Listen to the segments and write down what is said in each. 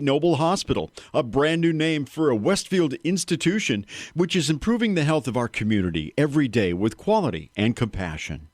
Noble Hospital, a brand new name for a Westfield institution which is improving the health of our community every day with quality and compassion.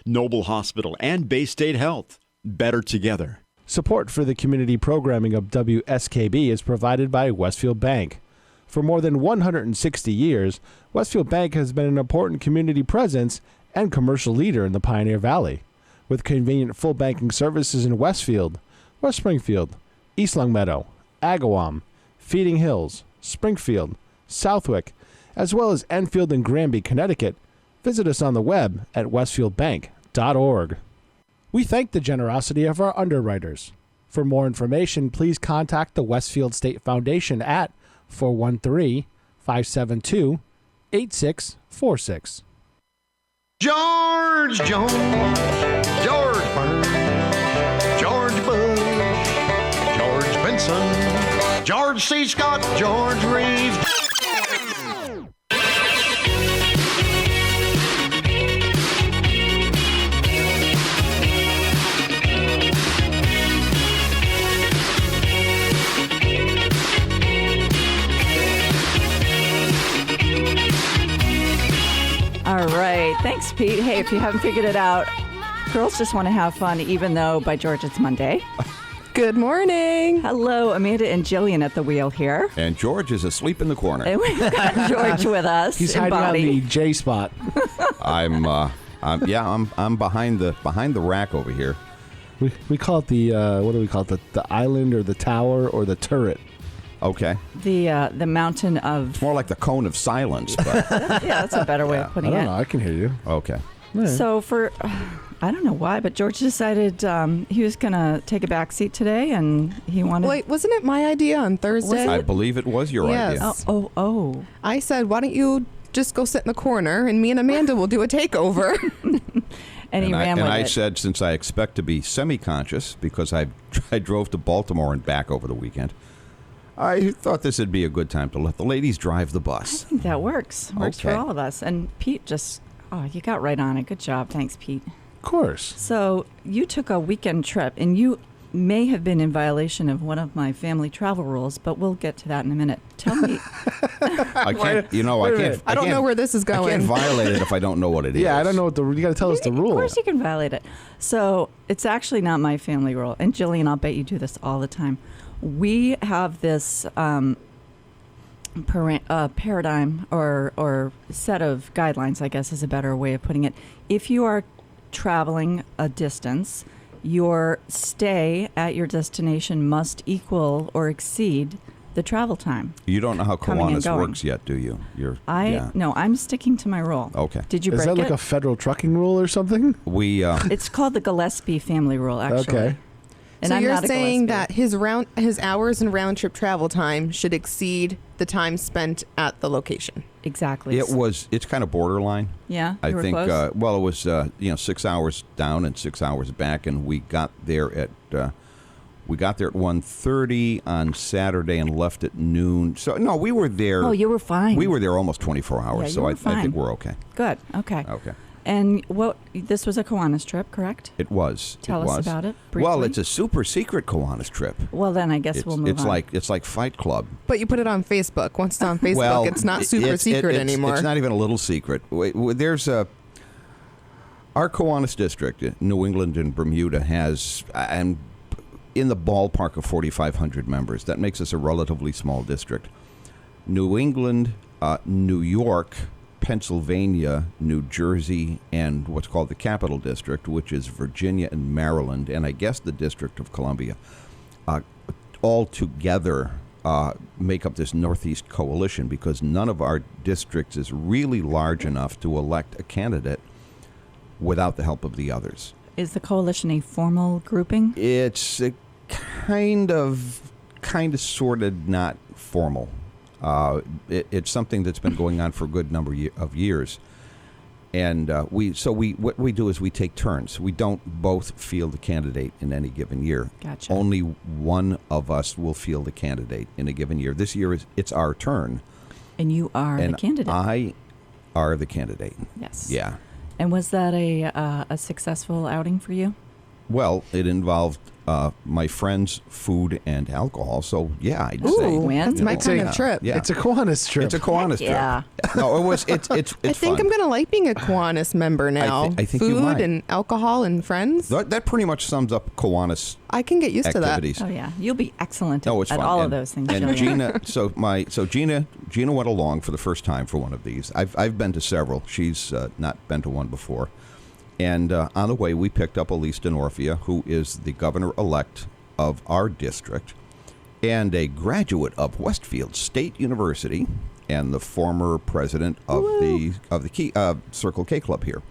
Noble Hospital and Bay State Health, better together. Support for the community programming of WSKB is provided by Westfield Bank. For more than 160 years, Westfield Bank has been an important community presence and commercial leader in the Pioneer Valley, with convenient full banking services in Westfield, West Springfield, East Longmeadow, Agawam, Feeding Hills, Springfield, Southwick, as well as Enfield and Granby, Connecticut. Visit us on the web at westfieldbank.org. We thank the generosity of our underwriters. For more information, please contact the Westfield State Foundation at 413-572-8646. George Jones, George Burns, George Bush, George Benson, George C. Scott, George Reeves. All right. Thanks, Pete. Hey, if you haven't figured it out, Girls Just Want to Have Fun, even though, by George, it's Monday. Good morning. Hello, Amanda and Jillian at the wheel here. And George is asleep in the corner. And we've got George with us. He's hiding on the J spot. I'm behind the rack over here. We call it the what do we call it? The island or the tower or the turret. Okay. The mountain of... It's more like the cone of silence, but Yeah, that's a better way of putting I it. don't know. I can hear you. okay. Yeah. So for... I don't know why, but George decided he was going to take a back seat today, and he wanted... Wait, wasn't it my idea on Thursday? I believe it was your idea. Oh. I said, why don't you just go sit in the corner, and me and Amanda will do a takeover. And he ran with it. I said, since I expect to be semi-conscious, because I drove to Baltimore and back over the weekend, I thought this would be a good time to let the ladies drive the bus. I think that works. Works for Okay. all of us. And Pete just... Oh, you got right on it. Good job. Thanks, Pete. Of course. So you took a weekend trip, and you may have been in violation of one of my family travel rules, but we'll get to that in a minute. Tell me. I can't, you know, I can't. I don't know where this is I going. can't violate it if I don't know what it is. Yeah, I don't know what you got to tell us the rule. Of course you can violate it. So it's actually not my family rule. And Jillian, I'll bet you do this all the time. We have this paradigm or set of guidelines, I guess is a better way of putting it. If you are traveling a distance, your stay at your destination must equal or exceed the travel time. You don't know how Coming and Kiwanis going. works yet, do you? No, I'm sticking to my rule. Okay. Did you Is break that like it? a federal trucking rule or something? We It's called the Gillespie family rule, actually. Okay. And so I'm you're not a saying Gillespie. that his hours and round trip travel time should exceed the time spent at the location. Exactly. it's kind of borderline. Yeah, I you were think. close? Well, it was 6 hours down and 6 hours back, and we got there at 1:30 on Saturday and left at noon. So no, we were there. Oh, you were fine. We were there almost 24 hours. Yeah, you so were I fine. think we're okay. Good. Okay. Okay. And this was a Kiwanis trip, correct? It was. Tell it us was. about it Well, briefly. it's a super secret Kiwanis trip. Well, then I guess we'll move it's on. It's like Fight Club. But you put it on Facebook. Once it's on Facebook, Well, it's not super secret anymore. It's not even a little secret. There's our Kiwanis district, New England and Bermuda, has in the ballpark of 4,500 members. That makes us a relatively small district. New England, New York, Pennsylvania, New Jersey, and what's called the Capital District, which is Virginia and Maryland, and I guess the District of Columbia, all together make up this Northeast Coalition, because none of our districts is really large enough to elect a candidate without the help of the others. Is the coalition a formal grouping? It's a kind of sort of not formal. It's something that's been going on for a good number of years, and what we do is we take turns. We don't both field the candidate in any given year. Gotcha. Only one of us will field the candidate in a given year. This year it's our turn, And you are and the candidate. I are the candidate. Yes. Yeah. And was that a successful outing for you? Well, it involved my friend's food and alcohol. So yeah, I'd say Ooh, that's my kind of trip. Yeah. It's a Kiwanis trip. It's a Kiwanis trip. Yeah. No, it was. It's I think fun. I'm gonna like being a Kiwanis member now. I think you food might. and alcohol and friends. That pretty much sums up Kiwanis I can get used to that. activities. Oh yeah, you'll be excellent at, Oh, it's at fun. all of And- those things. And Jillian. Gina went along for the first time for one of these. I've been to several. She's not been to one before. And on the way, we picked up Elise Denorfia, who is the governor-elect of our district and a graduate of Westfield State University and the former president of the Circle K Club here,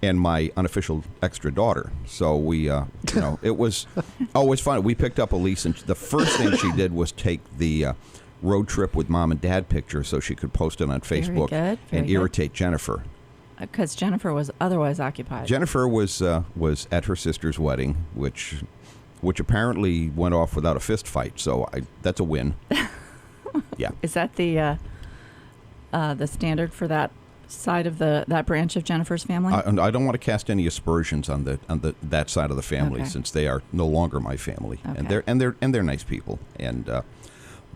and my unofficial extra daughter. So we, it was always fun. We picked up Elise, and the first thing she did was take the road trip with mom and dad picture so she could post it on Facebook good, very and good. irritate Jennifer. Because Jennifer was otherwise occupied. Jennifer was at her sister's wedding, which apparently went off without a fist fight. So that's a win. Yeah. Is that the standard for that side of that branch of Jennifer's family? I don't want to cast any aspersions on that side of the family, Okay. since they are no longer my family, Okay. and they're nice people. And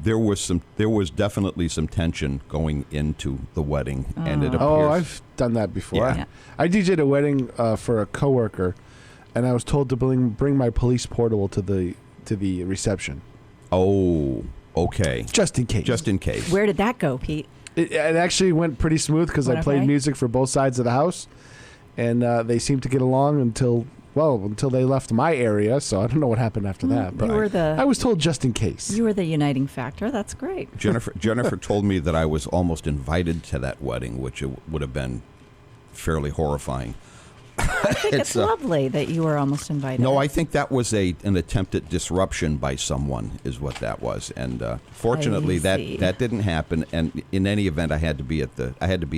there was definitely some tension going into the wedding, and it appears. Oh, I've done that before. Yeah. I DJ'd a wedding for a coworker, and I was told to bring my police portable to the reception, Oh, okay. just in case. Just in case. Where did that go, Pete? It actually went pretty smooth because I Went played okay? music for both sides of the house, and they seemed to get along until they left my area. So I don't know what happened after that. But you were I was told just in case. You were the uniting factor. That's great. Jennifer told me that I was almost invited to that wedding, which it would have been fairly horrifying. I think it's lovely that you were almost invited. No, I think that was an attempt at disruption by someone, is what that was. And fortunately, I see. that didn't happen. And in any event, I had to be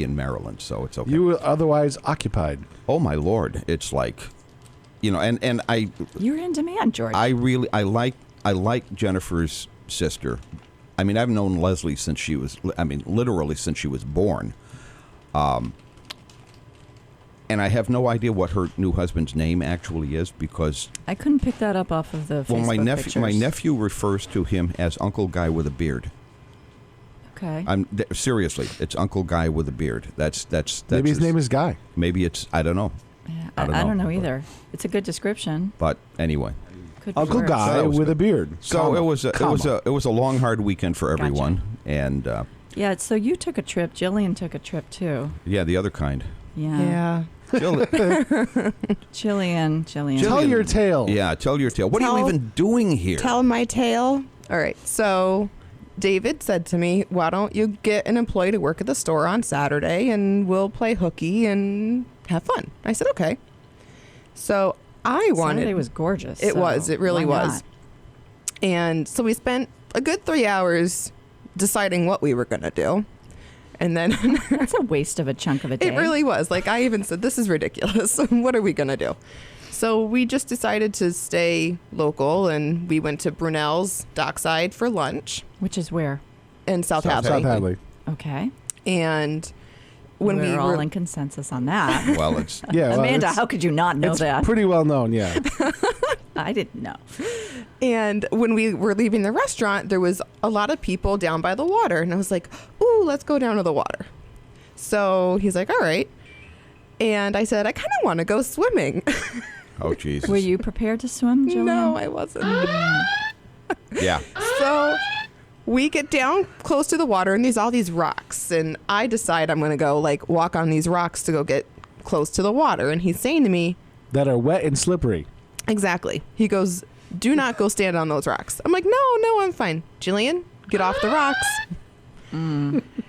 in Maryland, so it's okay. You were otherwise occupied. Oh my Lord, it's like, and I You're in demand, George. I like Jennifer's sister. I mean, I've known Leslie since she was, literally since she was born. And I have no idea what her new husband's name actually is, because I couldn't pick that up off of the Facebook my pictures. nephew refers to him as Uncle Guy with a beard. Okay. Seriously, it's Uncle Guy with a beard. That's Maybe his name is Guy. Maybe it's, I don't know. Yeah, I don't I don't know, know but- either. It's a good description. But anyway, Could be Uncle worse. Guy So that was with good. a beard. so Comma. it was a long, hard weekend for everyone, and Yeah. So you took a trip. Jillian took a trip too. yeah, the other kind. Yeah. Yeah. Jillian. Tell your tale. Yeah, tell your tale. What are you Tell- even doing here? Tell my tale. All right. So David said to me, why don't you get an employee to work at the store on Saturday and we'll play hooky and have fun? I said, okay. So I wanted. Saturday was gorgeous. It so was. It really why was. not? And so we spent a good 3 hours deciding what we were going to do. And then That's a waste of a chunk of a day. it really was. Like, I even said, this is ridiculous. What are we going to do? So we just decided to stay local, and we went to Brunel's Dockside for lunch Which is where? in South South Hadley. South Hadley. Okay. And when we're we all were in consensus on that. Well, it's Yeah, well, Amanda, it's- how could you not know it's that? pretty well known. Yeah. I didn't know. And when we were leaving the restaurant, there was a lot of people down by the water. And I was like, ooh, let's go down to the water. So he's like, all right. And I said, I kind of want to go swimming. oh Jesus. Were you prepared to swim, Jillian? No, I wasn't. Yeah. So we get down close to the water, and there's all these rocks. And I decide I'm going to go like walk on these rocks to go get close to the water. And he's saying to me, That are wet and slippery. exactly. He goes, do not go stand on those rocks. I'm like, no, I'm fine. Jillian, get off the rocks.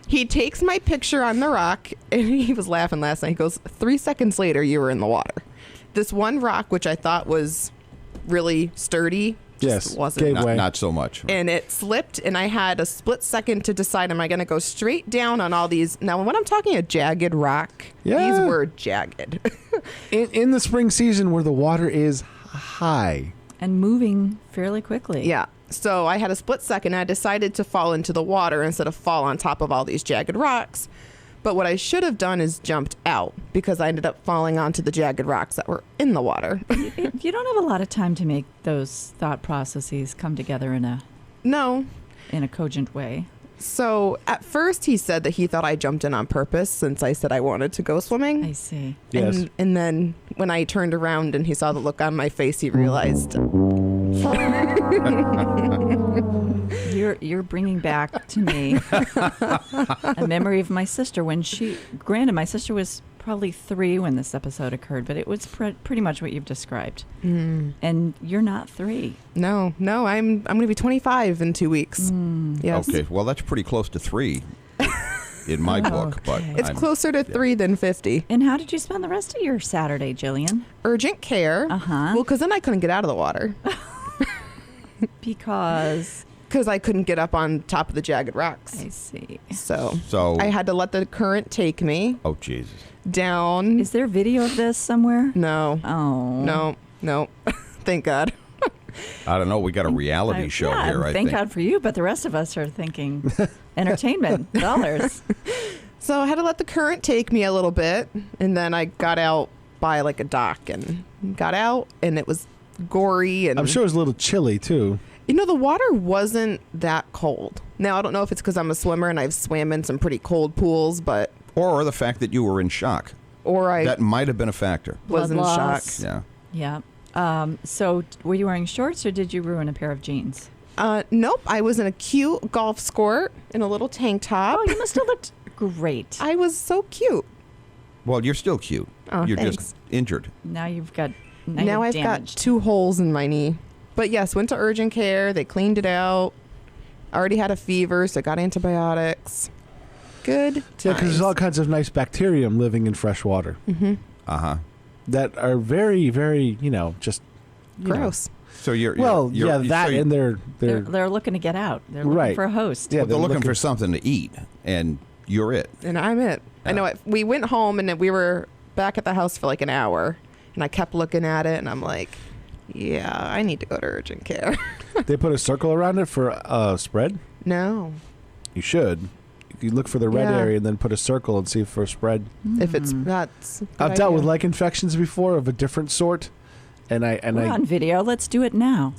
He takes my picture on the rock, and he was laughing last night. He goes, 3 seconds later, you were in the water. This one rock, which I thought was really sturdy, just Yes, wasn't. gave way. Not so much. And it slipped, and I had a split second to decide, am I going to go straight down on all these? Now, when I'm talking a jagged rock, Yeah. these were jagged. In the spring season where the water is high. And moving fairly quickly. Yeah. So I had a split second. And I decided to fall into the water instead of fall on top of all these jagged rocks. But what I should have done is jumped out because I ended up falling onto the jagged rocks that were in the water. You don't have a lot of time to make those thought processes come together in a No. cogent way. So at first he said that he thought I jumped in on purpose since I said I wanted to go swimming. I see. Yes. And then when I turned around and he saw the look on my face, he realized. You're bringing back to me a memory of my sister when granted, my sister was probably 3 when this episode occurred, but it was pretty much what you've described. And you're not 3. No, I'm going to be 25 in 2 weeks. Yes. Okay, well, that's pretty close to 3 in my book, but Okay. It's closer to 3 than 50. And how did you spend the rest of your Saturday, Jillian? Urgent care. Uh-huh. Well, because then I couldn't get out of the water Because because I couldn't get up on top of the jagged rocks. I see. So I had to let the current take me Oh, Jesus. down. Is there video of this somewhere? No. Oh. No. Thank God. I don't know. We got a reality show yeah, here, I thank think. God for you, but the rest of us are thinking entertainment, dollars. So I had to let the current take me a little bit, and then I got out by like a dock and got out, and it was gory. And I'm sure it was a little chilly too. You know, the water wasn't that cold. Now, I don't know if it's because I'm a swimmer and I've swam in some pretty cold pools, but... Or the fact that you were in shock. Or I That might have been a factor. was in Blood shock. loss. Yeah. Yeah. So were you wearing shorts or did you ruin a pair of jeans? Nope, I was in a cute golf skirt in a little tank top. Oh, you must have looked great. I was so cute. Well, you're still cute. Oh, you're thanks. just injured. Now you've got... Now you're I've damaged. got 2 holes in my knee. But yes, went to urgent care. They cleaned it out. Already had a fever, so got antibiotics. Good Yeah, because there's all kinds of nice bacterium living in fresh water Uh-huh. that are very, very, just you know. gross. So you're Well, you're, yeah, you're, that so you- and They're they're looking to get out. They're looking Right. for a host. Yeah, well, they're they're looking looking- for something to eat, and you're it. And I'm it. I know it. We went home and then we were back at the house for like an hour, and I kept looking at it, and I'm like, yeah, I need to go to urgent care. they put a circle around it for spread. No. You should. You look for the red Yeah. area and then put a circle and see for spread. If it's that's. a good I've dealt with idea. leg infections before of a different sort, and We're on video. Let's do it now.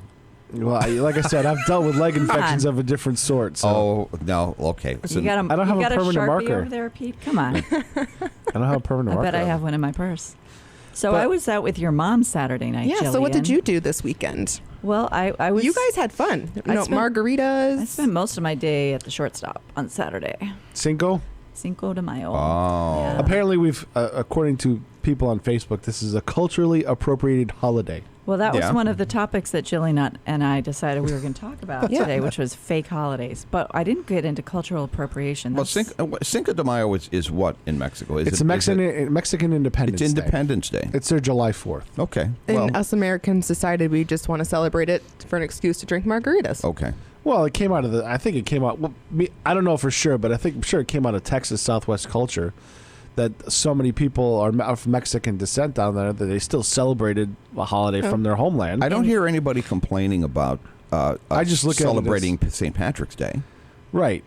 like I said, I've dealt with leg infections of a different sort. So Oh, no. Okay. So You got I don't have a got permanent Sharpie marker. over there, Pete? Come on. I don't have a permanent I marker. bet I have one in my purse. So But- I was out with your mom Saturday night, Yeah. So what did Jillian. you do this weekend? Well, I was... You guys had fun. You I know, spent- margaritas. I spent most of my day at the shortstop on Saturday. Cinco. Cinco de Mayo. Oh. Yeah. Apparently, we've, according to people on Facebook, this is a culturally appropriated holiday. Well, that was Yeah. one of the topics that Jillian and I decided we were going to talk about Yeah. today, which was fake holidays. But I didn't get into cultural appropriation. Well, That's- Cinco de Mayo is what in Mexico? Is It's it, a is it- Mexican Independence It's Day. Independence Day. It's their July 4th. Okay. and Well, us Americans decided we just want to celebrate it for an excuse to drink margaritas. okay. Well, it came out of I think it came out, I don't know for sure, but I'm sure it came out of Texas Southwest culture that so many people are of Mexican descent down there that they still celebrated a holiday from their homeland. I don't hear anybody complaining about I just look at it as- celebrating St. Patrick's Day. Right.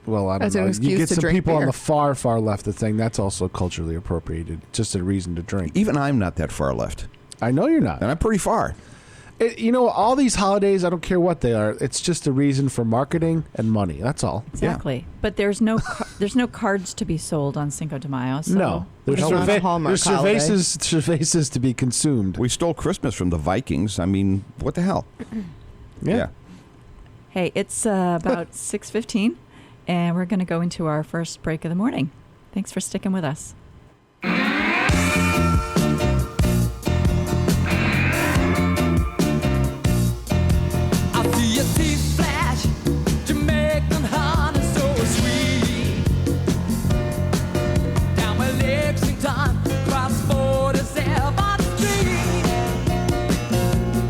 Well, I don't As an know. You excuse get to some drink people on beer. the far, far left that think that's also culturally appropriated. Just a reason to drink. Even I'm not that far left, I know you're not. and I'm pretty far. All these holidays, I don't care what they are. It's just a reason for marketing and money. That's all. Exactly. But there's no there's no cards to be sold on Cinco de Mayo. So No. There's It's not a Hallmark cervezas to be consumed. We stole Christmas from the Vikings. I mean, what the hell? Yeah. Hey, it's about 6:15, and we're going to go into our first break of the morning. Thanks for sticking with us. I see your teeth flash, Jamaican honey so sweet. Down by Lexington, cross 47th Street.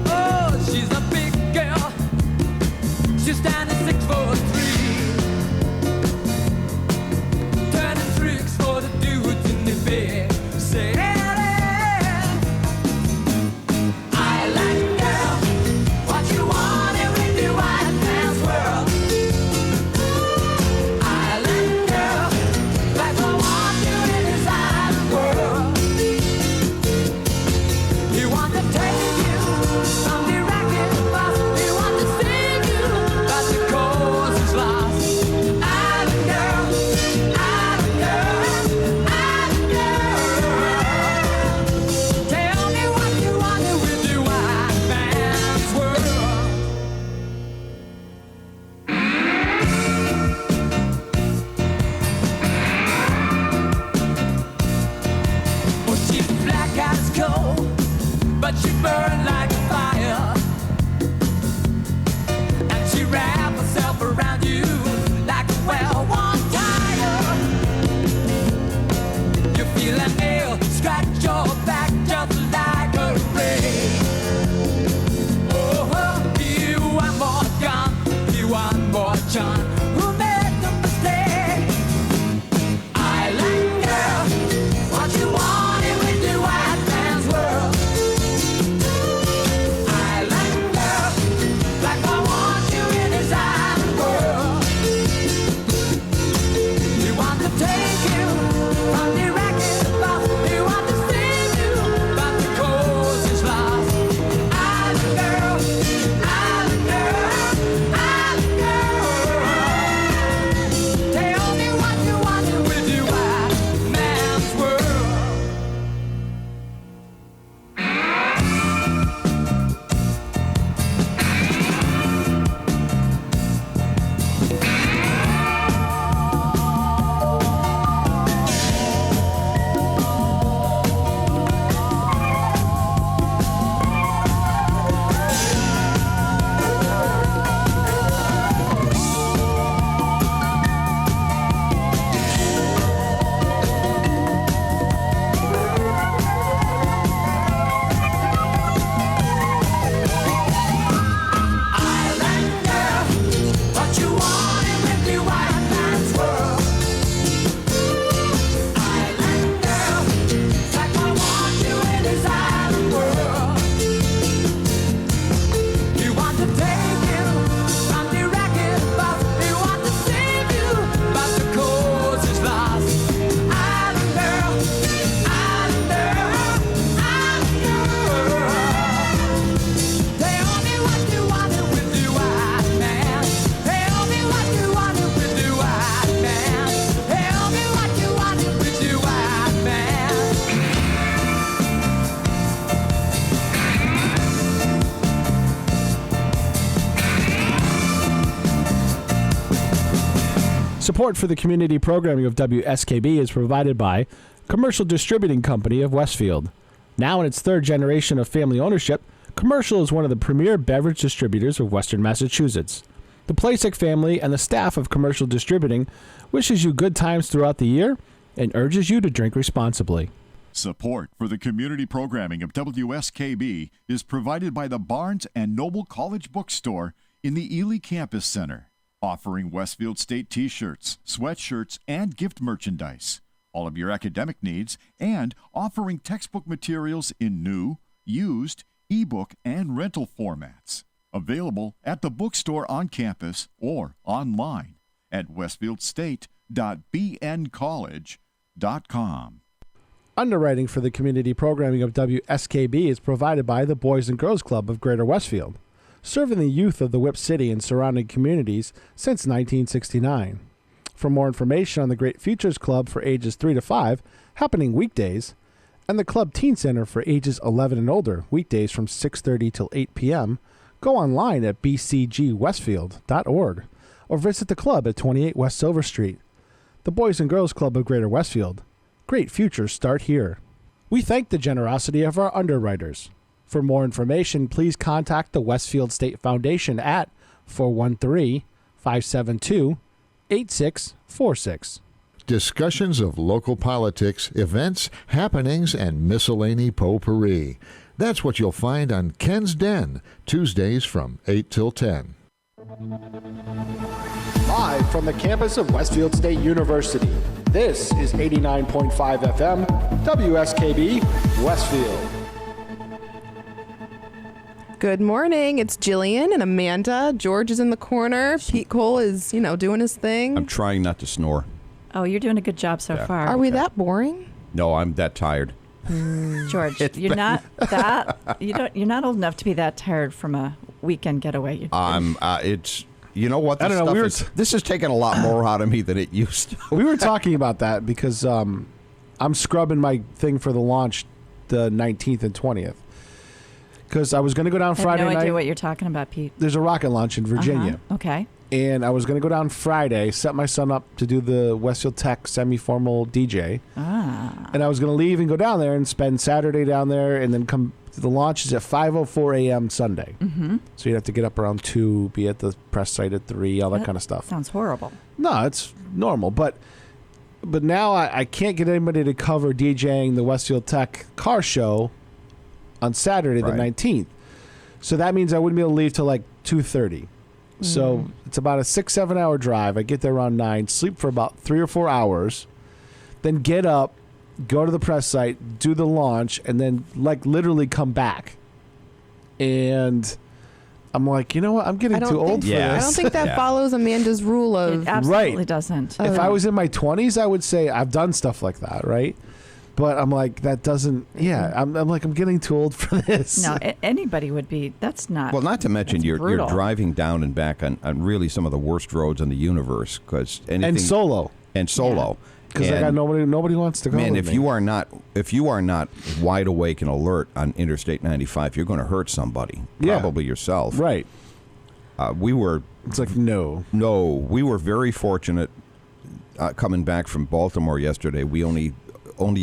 Oh, she's a big girl, she's standing 6'3", turning tricks for the dudes in the bed. Say, like a one boy John who made the mistake. Island girl, what you wanted with the white man's world. Island girl, like I want you in his island world. He wants to take you from the racket bus. He wants to save you, but the cause is lost. Island girl, island girl, island girl. Tell me what you wanted with the white man's world. Island girl, what you wanted with the white man's world. Island girl, like I want you in his island world. You want to take you from the racket bus. You want to save you, but the cause is lost. Island girl, island girl, island girl. Tell me what you wanted with the white man. Tell me what you wanted with the white man. Tell me what you wanted with the white man. Support for the community programming of WSKB is provided by Commercial Distributing Company of Westfield. Now in its third generation of family ownership, Commercial is one of the premier beverage distributors of Western Massachusetts. The Plasek family and the staff of Commercial Distributing wishes you good times throughout the year and urges you to drink responsibly. Support for the community programming of WSKB is provided by the Barnes and Noble College Bookstore in the Ely Campus Center, offering Westfield State t-shirts, sweatshirts, and gift merchandise, all of your academic needs, and offering textbook materials in new, used, ebook, and rental formats. Available at the bookstore on campus or online at westfieldstate.bncollege.com. Underwriting for the community programming of WSKB is provided by the Boys and Girls Club of Greater Westfield, serving the youth of the Whip City and surrounding communities since 1969. For more information on the Great Futures Club for ages 3 to 5, happening weekdays, and the Club Teen Center for ages 11 and older, weekdays from 6:30 till 8 p.m., go online at bcgwestfield.org or visit the club at 28 West Silver Street. The Boys and Girls Club of Greater Westfield. Great futures start here. We thank the generosity of our underwriters. For more information, please contact the Westfield State Foundation at 413-572-8646. Discussions of local politics, events, happenings, and miscellany potpourri. That's what you'll find on Ken's Den, Tuesdays from 8 till 10. Live from the campus of Westfield State University, this is 89.5 FM, WSKB, Westfield. Good morning. It's Jillian and Amanda. George is in the corner. Pete Cole is, doing his thing. I'm trying not to snore. Oh, you're doing a good job so far. Are we that boring? No, I'm that tired. George, you're not old enough to be that tired from a weekend getaway. It's, you know what? I don't know. This has taken a lot more out of me than it used to. We were talking about that because I'm scrubbing my thing for the launch the 19th and 20th. Because I was going to go down Friday night. I have no idea what you're talking about, Pete. There's a rocket launch in Virginia. Okay. And I was going to go down Friday, set my son up to do the Westfield Tech semi-formal DJ. And I was going to leave and go down there and spend Saturday down there and then come. The launch is at 5:04 a.m. Sunday. Mm-hmm. So you'd have to get up around 2, be at the press site at 3, all that kind of stuff. Sounds horrible. No, it's normal. But now I can't get anybody to cover DJing the Westfield Tech car show on Saturday the 19th. So that means I wouldn't be able to leave till like 2:30. So it's about a 6-7 hour drive. I get there around 9, sleep for about 3 or 4 hours, then get up, go to the press site, do the launch, and then like literally come back. And I'm like, you know what? I'm getting too old for Yeah. I this. don't think that follows Amanda's rule of It absolutely Right. doesn't. If I was in my 20s, I would say I've done stuff like that, right? But I'm like, that doesn't. Yeah, I'm like, I'm getting too old for this. No, anybody would be. That's not. Well, not to mention that's you're brutal. driving down and back on really some of the worst roads in the universe because anything and solo, because I got And, nobody wants to go. man, with if me. you are not wide awake and alert on Interstate 95, you're going to hurt somebody, Yeah. probably yourself. right, We were it's like no. we were very fortunate coming back from Baltimore yesterday. We only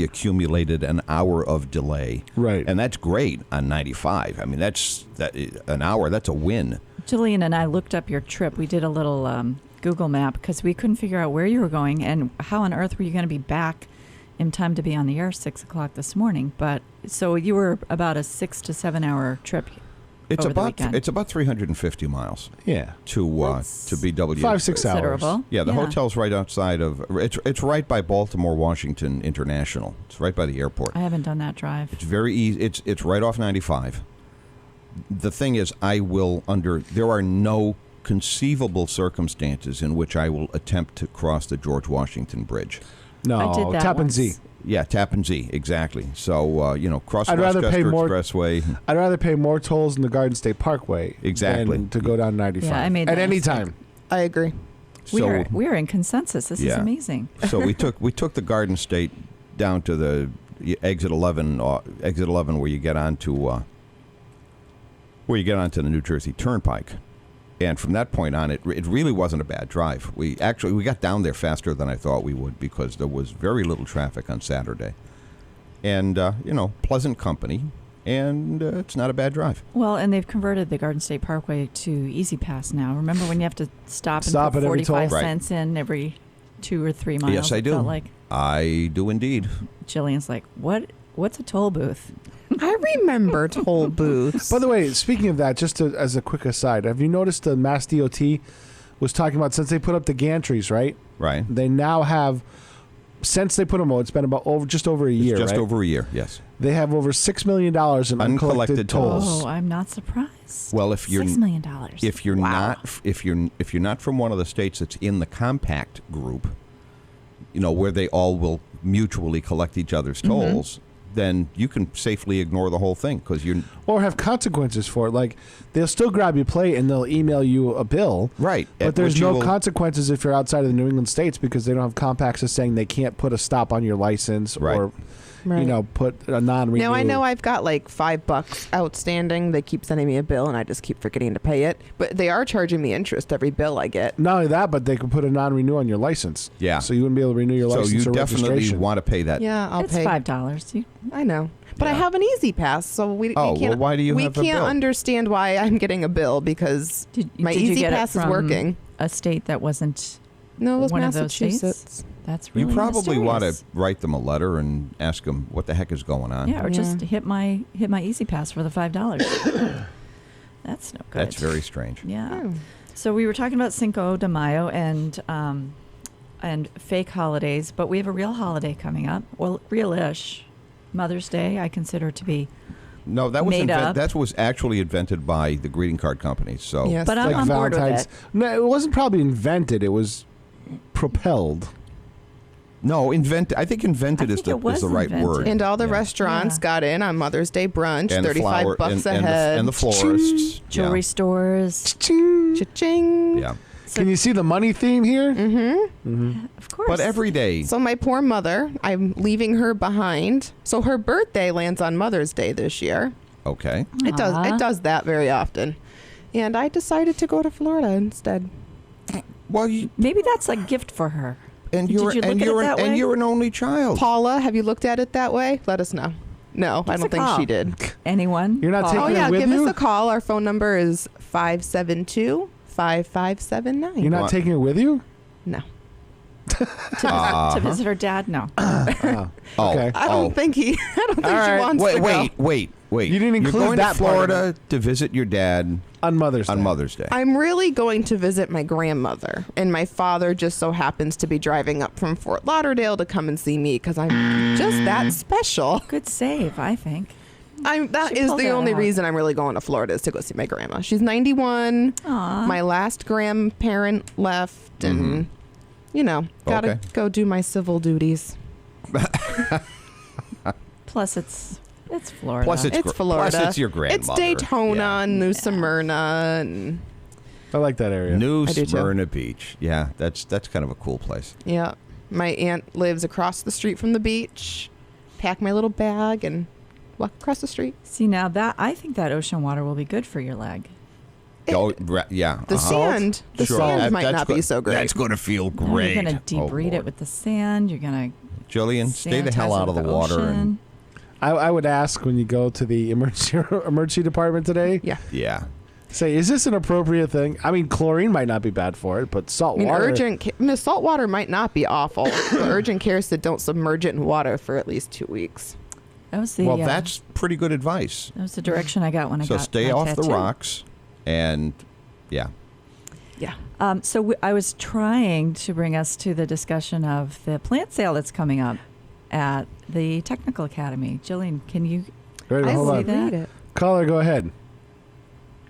accumulated an hour of delay, Right. and that's great on 95. I mean, an hour. That's a win. Jillian and I looked up your trip. We did a little Google map because we couldn't figure out where you were going and how on earth were you going to be back in time to be on the air 6 o'clock this morning. But so you were about a 6 to 7 hour trip. It's over the about weekend. it's about 350 miles Yeah, to BW. 5-6 hours. Considerable. Yeah, the hotel's right outside of. It's right by Baltimore Washington International. It's right by the airport. I haven't done that drive. It's very easy. It's right off 95. The thing is, there are no conceivable circumstances in which I will attempt to cross the George Washington Bridge. No, I did that Tappan once. Z. Yeah, Tappan Z, exactly. So cross I'd rather Westchester pay more- Expressway. I'd rather pay more tolls in the Garden State Parkway Exactly. than to go down 95 Yeah, I made at that any mistake. time. I agree. We are in consensus. This is Yeah. amazing. So we took the Garden State down to the exit 11 where you get onto the New Jersey Turnpike. And from that point on, it really wasn't a bad drive. We got down there faster than I thought we would because there was very little traffic on Saturday, and pleasant company, and it's not a bad drive. Well, and they've converted the Garden State Parkway to Easy Pass now. Remember when you have to stop and Stop put at every toll? 45 Right. cents in every 2 or 3 miles? Yes, I It do. felt like I do indeed. Jillian's like, what's a toll booth? I remember toll booths. By the way, speaking of that, as a quick aside, have you noticed the Mass DOT was talking about since they put up the gantries, right? Right. They now have, since they put them out, it's been about just over a year, Just right? over a year. Yes. They have over $6 million in uncollected Uncollected tolls. tolls. Oh, I'm not surprised. Well, if you're $6 million. if you're Wow. if you're not from one of the states that's in the compact group, where they all will mutually collect each other's tolls, then you can safely ignore the whole thing because you're Or have consequences for it. Like, they'll still grab your plate and they'll email you a bill. right. But at there's which you no will- consequences if you're outside of the New England states because they don't have compacts that's saying they can't put a stop on your license Right. or, Right. put a non-renew. Now I know I've got like $5 outstanding. They keep sending me a bill, and I just keep forgetting to pay it. But they are charging me interest every bill I get. Not only that, but they could put a non-renew on your license. Yeah. So you wouldn't be able to renew your So license you or definitely registration. want to pay that. Yeah, I'll It's pay. $5. I know, but I Yeah. have an Easy Pass, so we Oh, can't. well, why do you we have a can't bill? understand why I'm getting a bill because my did you Easy get it Pass is from working. A state that wasn't No, it was one of those Massachusetts. states? That's really You probably want to mysterious. write them a letter and ask them what the heck is going on. Yeah, or Yeah. just hit my Easy Pass for the $5. That's no good. That's very strange. Yeah. Oh. So we were talking about Cinco de Mayo and fake holidays, but we have a real holiday coming up. Well, real-ish. Mother's Day, I consider to be. No, that was Made up. that was actually invented by the greeting card companies. So Yes. But I'm like on board with Valentine's. it. No, it wasn't probably invented. It was propelled. no, I think invented I is think it the was right invented. word. And all the Yeah. restaurants Yeah. got in on Mother's Day brunch, And the 35 flower- bucks and, a head. and the florists. Jewelry stores. Cha-ching. Yeah. So, Can you see the money theme here? of course. But every day. So my poor mother, I'm leaving her behind. So her birthday lands on Mother's Day this year. Okay. It does. Aw. It does that very often. And I decided to go to Florida instead. Well, you, Maybe that's a gift for her. and Did you're you look and at it you're that and way? you're an only child. Paula, have you looked at it that way? Let us know. No, I us don't a think call. she did. Anyone? You're not Call. taking Oh it yeah, with give you? us a call. Our phone number is 572-5579. You're not What? taking it with you? No. to visit her dad? No. Oh, Okay. I don't think he. I don't think All she right. wants to go. Wait. You didn't You're include going that to part of Florida to visit your dad, On Mother's Day. On Mother's Day. I'm really going to visit my grandmother, and my father just so happens to be driving up from Fort Lauderdale to come and see me because I'm just that special. Good save, I think. That She is pulled the that only out. reason I'm really going to Florida is to go see my grandma. She's 91. Aw. My last grandparent left, and gotta Okay. go do my civil duties. Plus, it's Florida. Plus It's Florida. Plus it's your grandmother. It's Daytona Yeah. and New Smyrna, and I like that area. New I do too. Smyrna Beach. Yeah, that's kind of a cool place. yeah. My aunt lives across the street from the beach. Pack my little bag and walk across the street. See, now I think that ocean water will be good for your leg. Yeah. The sand, the Sure. sand might That's not be good. so great. That's going to feel No, great. You're going to deep Oh, breed Lord. it with the sand. You're going to Jillian, stay the hell out of the water. And I would ask when you go to the emergency department today, yeah. say, is this an appropriate thing? I mean, chlorine might not be bad for it, but salt I mean, water. salt water might not be awful. But urgent care said don't submerge it in water for at least 2 weeks. That was the Well, that's pretty good advice. that was the direction I got when I So got stay my off the tattoo. rocks, and yeah. Yeah. So I was trying to bring us to the discussion of the plant sale that's coming up at the Technical Academy. Jillian, can you Wait, I hold see on. that. Caller, go ahead.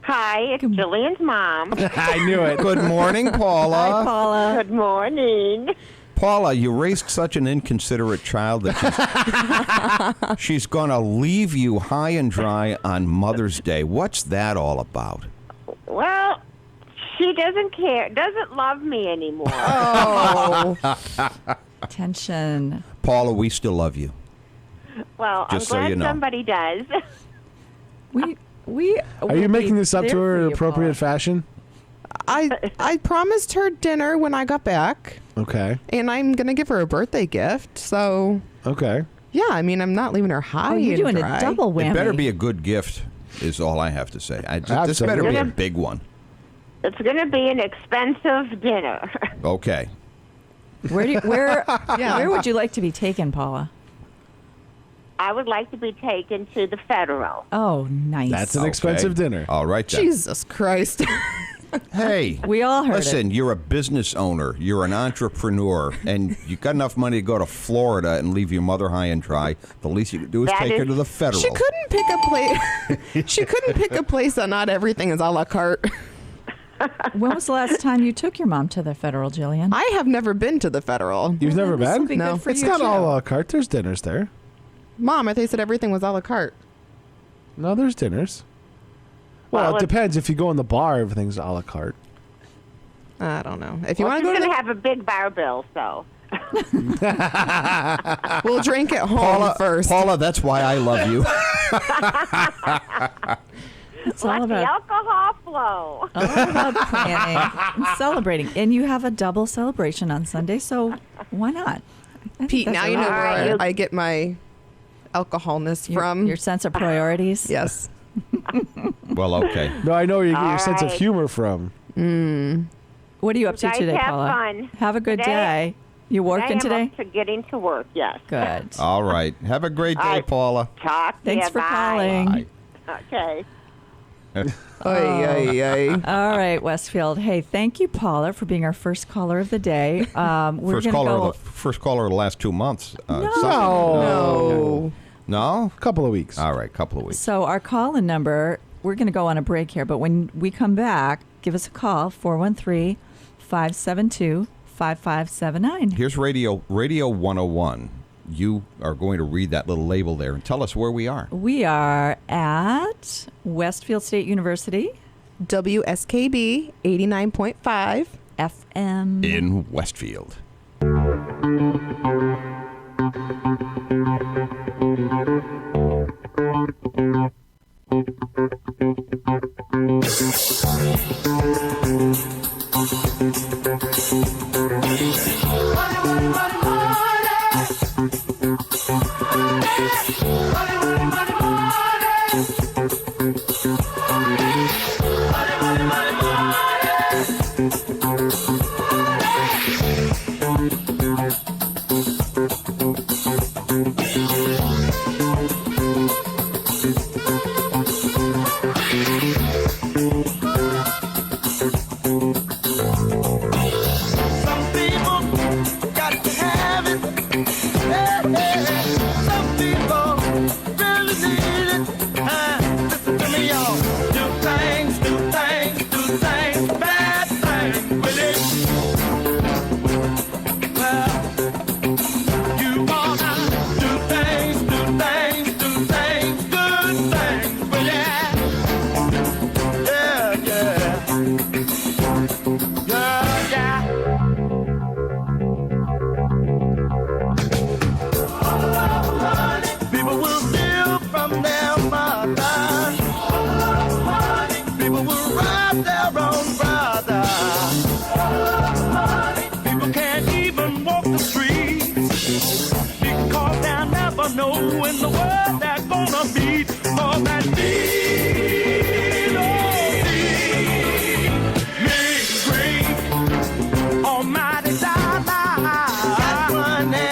Hi, it's Jillian's mom. I knew it. Good morning, Paula. Hi, Paula. Good morning. Paula, you raised such an inconsiderate child that she's going to leave you high and dry on Mother's Day. What's that all about? Well, she doesn't care, doesn't love me anymore. Oh, Tension. Paula, we still love you. Well, I'm Just so glad you know. somebody does. We Are you making this up to her in appropriate fashion? I promised her dinner when I got back, Okay. and I'm gonna give her a birthday gift. So Okay. yeah, I mean, I'm not leaving her high. Oh, you're and doing dry. a double whammy. It better be a good gift, is all I have to say. This better be a Absolutely. big one. It's going to be an expensive dinner. Okay. Where would you like to be taken, Paula? I would like to be taken to the Federal. Oh, nice. That's an Okay. expensive dinner. All right, then. Jesus Christ. Hey. We all heard Listen, it. you're a business owner. You're an entrepreneur. And you got enough money to go to Florida and leave your mother high and dry. The least you can do is That take her is- to the Federal. She couldn't pick a place. She couldn't pick a place that not everything is a la carte. When was the last time you took your mom to the Federal, Jillian? I have never been to the Federal. You've never This will been? be No. good for It's you, not too. all a la carte. There's dinners there. Mom, I thought you said everything was a la carte. No, there's dinners. Well, Well, it depends. If you go in the bar, everything's a la carte. I don't know. If you Well, want she's to go to going the, to have a big bar bill, so. we'll drink at home first. Paula, that's why I love you. It's all Let the about alcohol flow. all about planning and celebrating. And you have a double celebration on Sunday, so why not? I think Pete, that's now a you know lot. right, where you- I get my alcoholness from. Your sense of priorities. Yes. Well, okay. No, I know where you get your All sense of right. humor from. What are you up to guys today, have Paula? fun. Have a good Today- day. You working I am today? up to getting to work, yes. Good. All right. Have a great day, All right. Paula. Talk to Thanks you. for Bye. calling. Okay. Ay, ay, ay. All right, Westfield. Hey, thank you, Paula, for being our first caller of the day. We're First gonna caller, go. of the first caller of the last 2 months. No. No. No? Couple of weeks. All right, couple of weeks. So our call-in number, we're going to go on a break here, but when we come back, give us a call, 413-572-5579. Here's Radio 101. You are going to read that little label there and tell us where we are. We are at Westfield State University, WSKB 89.5. FM. In Westfield. the streets. Because they'll never know when the world they're gonna meet. For that great almighty dollar. Got money.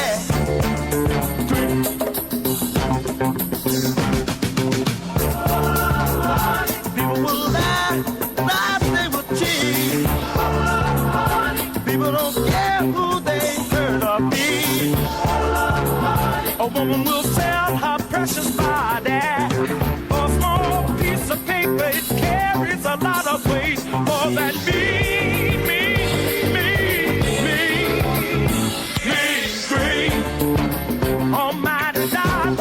People will laugh, they will cheat. People don't care who they turn up be. A woman will sell her precious body for a small piece of paper. It carries a lot of weight for that great almighty dollar.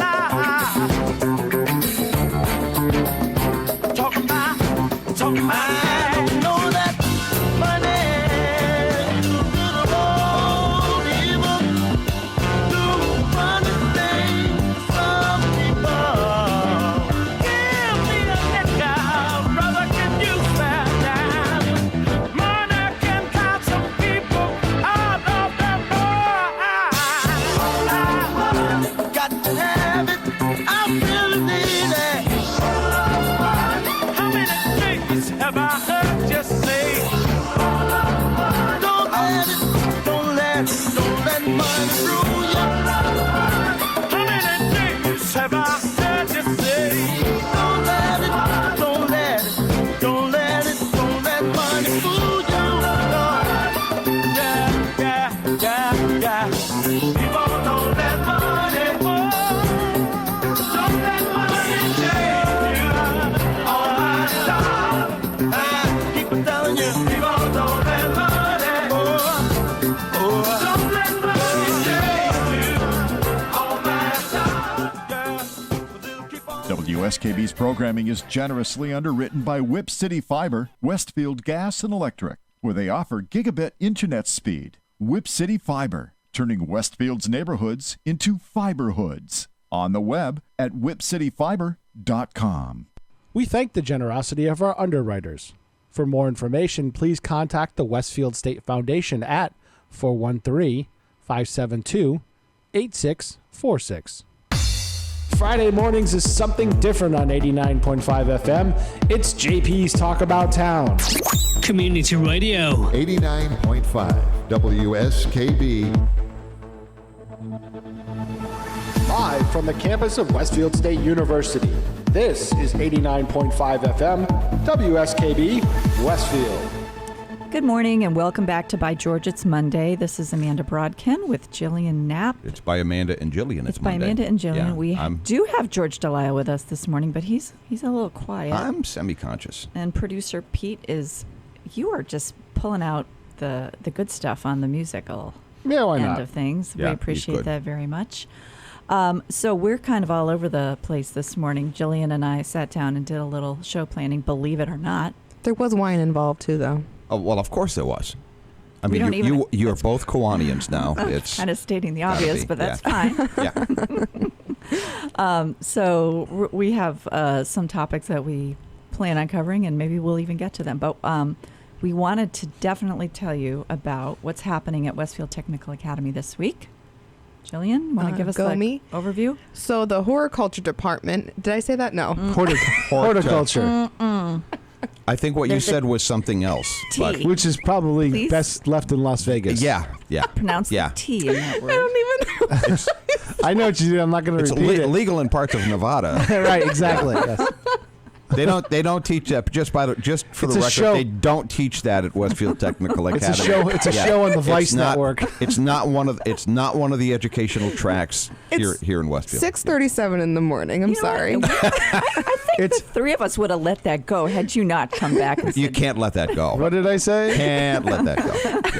Talking about, I don't know that money good old evil do funny things to some people. Give me a nickel, brother, can you spare that? Money can cut some people out of their mind. Got to have it, I really need it. How many things have I heard you say? Don't let money rule you. How many things have I heard you say? Don't let money fool you. Yeah. People don't let money fool. Don't let money change you. All my time, I keep on telling you, people don't let money fool. Don't let money change you. All my time, keep on. WSKB's programming is generously underwritten by Whip City Fiber, Westfield Gas and Electric, where they offer gigabit internet speed. Whip City Fiber, turning Westfield's neighborhoods into fiberhoods. On the web at whipcityfiber.com. We thank the generosity of our underwriters. For more information, please contact the Westfield State Foundation at 413-572-8646. Friday mornings is something different on 89.5 FM. It's JP's Talk About Town. Community Radio. 89.5 WSKB. Live from the campus of Westfield State University. This is 89.5 FM, WSKB, Westfield. Good morning and welcome back to By George It's Monday. This is Amanda Brodkin with Jillian Knapp. It's by Amanda and Jillian. It's by Monday. Amanda and Jillian. Yeah, We do have George Delisle with us this morning, but he's a little quiet. I'm semi-conscious. And producer Pete you are just pulling out the good stuff on the musical why end not? of things. Yeah, we he's appreciate good. that very much. So we're kind of all over the place this morning. Jillian and I sat down and did a little show planning, believe it or not. There was wine involved too, though. Oh, well, of course there was. I We mean, don't you're both Kiwanians now. It's Kind of stating the gotta obvious, be, but that's yeah. fine. Yeah. So we have some topics that we plan on covering, and maybe we'll even get to them. But we wanted to definitely tell you about what's happening at Westfield Technical Academy this week. Jillian, want to give us the overview? So the horticulture department, did I say that? No. Horticulture, I think what you There's a said was something else. But T. which is probably Please? best left in Las Vegas. yeah. Pronounce Yeah. the T in that I word. don't even know. I know what you do. I'm not going to It's repeat it. legal in parts of Nevada. Right, exactly. Yes. They don't teach that. Just for It's the a record, show. they don't teach that at Westfield Technical It's Academy. a show. It's a show on the Vice Network. It's not one of the educational tracks here in Westfield. 6:37 in the morning. I'm You know what? sorry. I think the three of us would have let that go had you not come back and You said, can't let that go. What did I say? Can't let that go.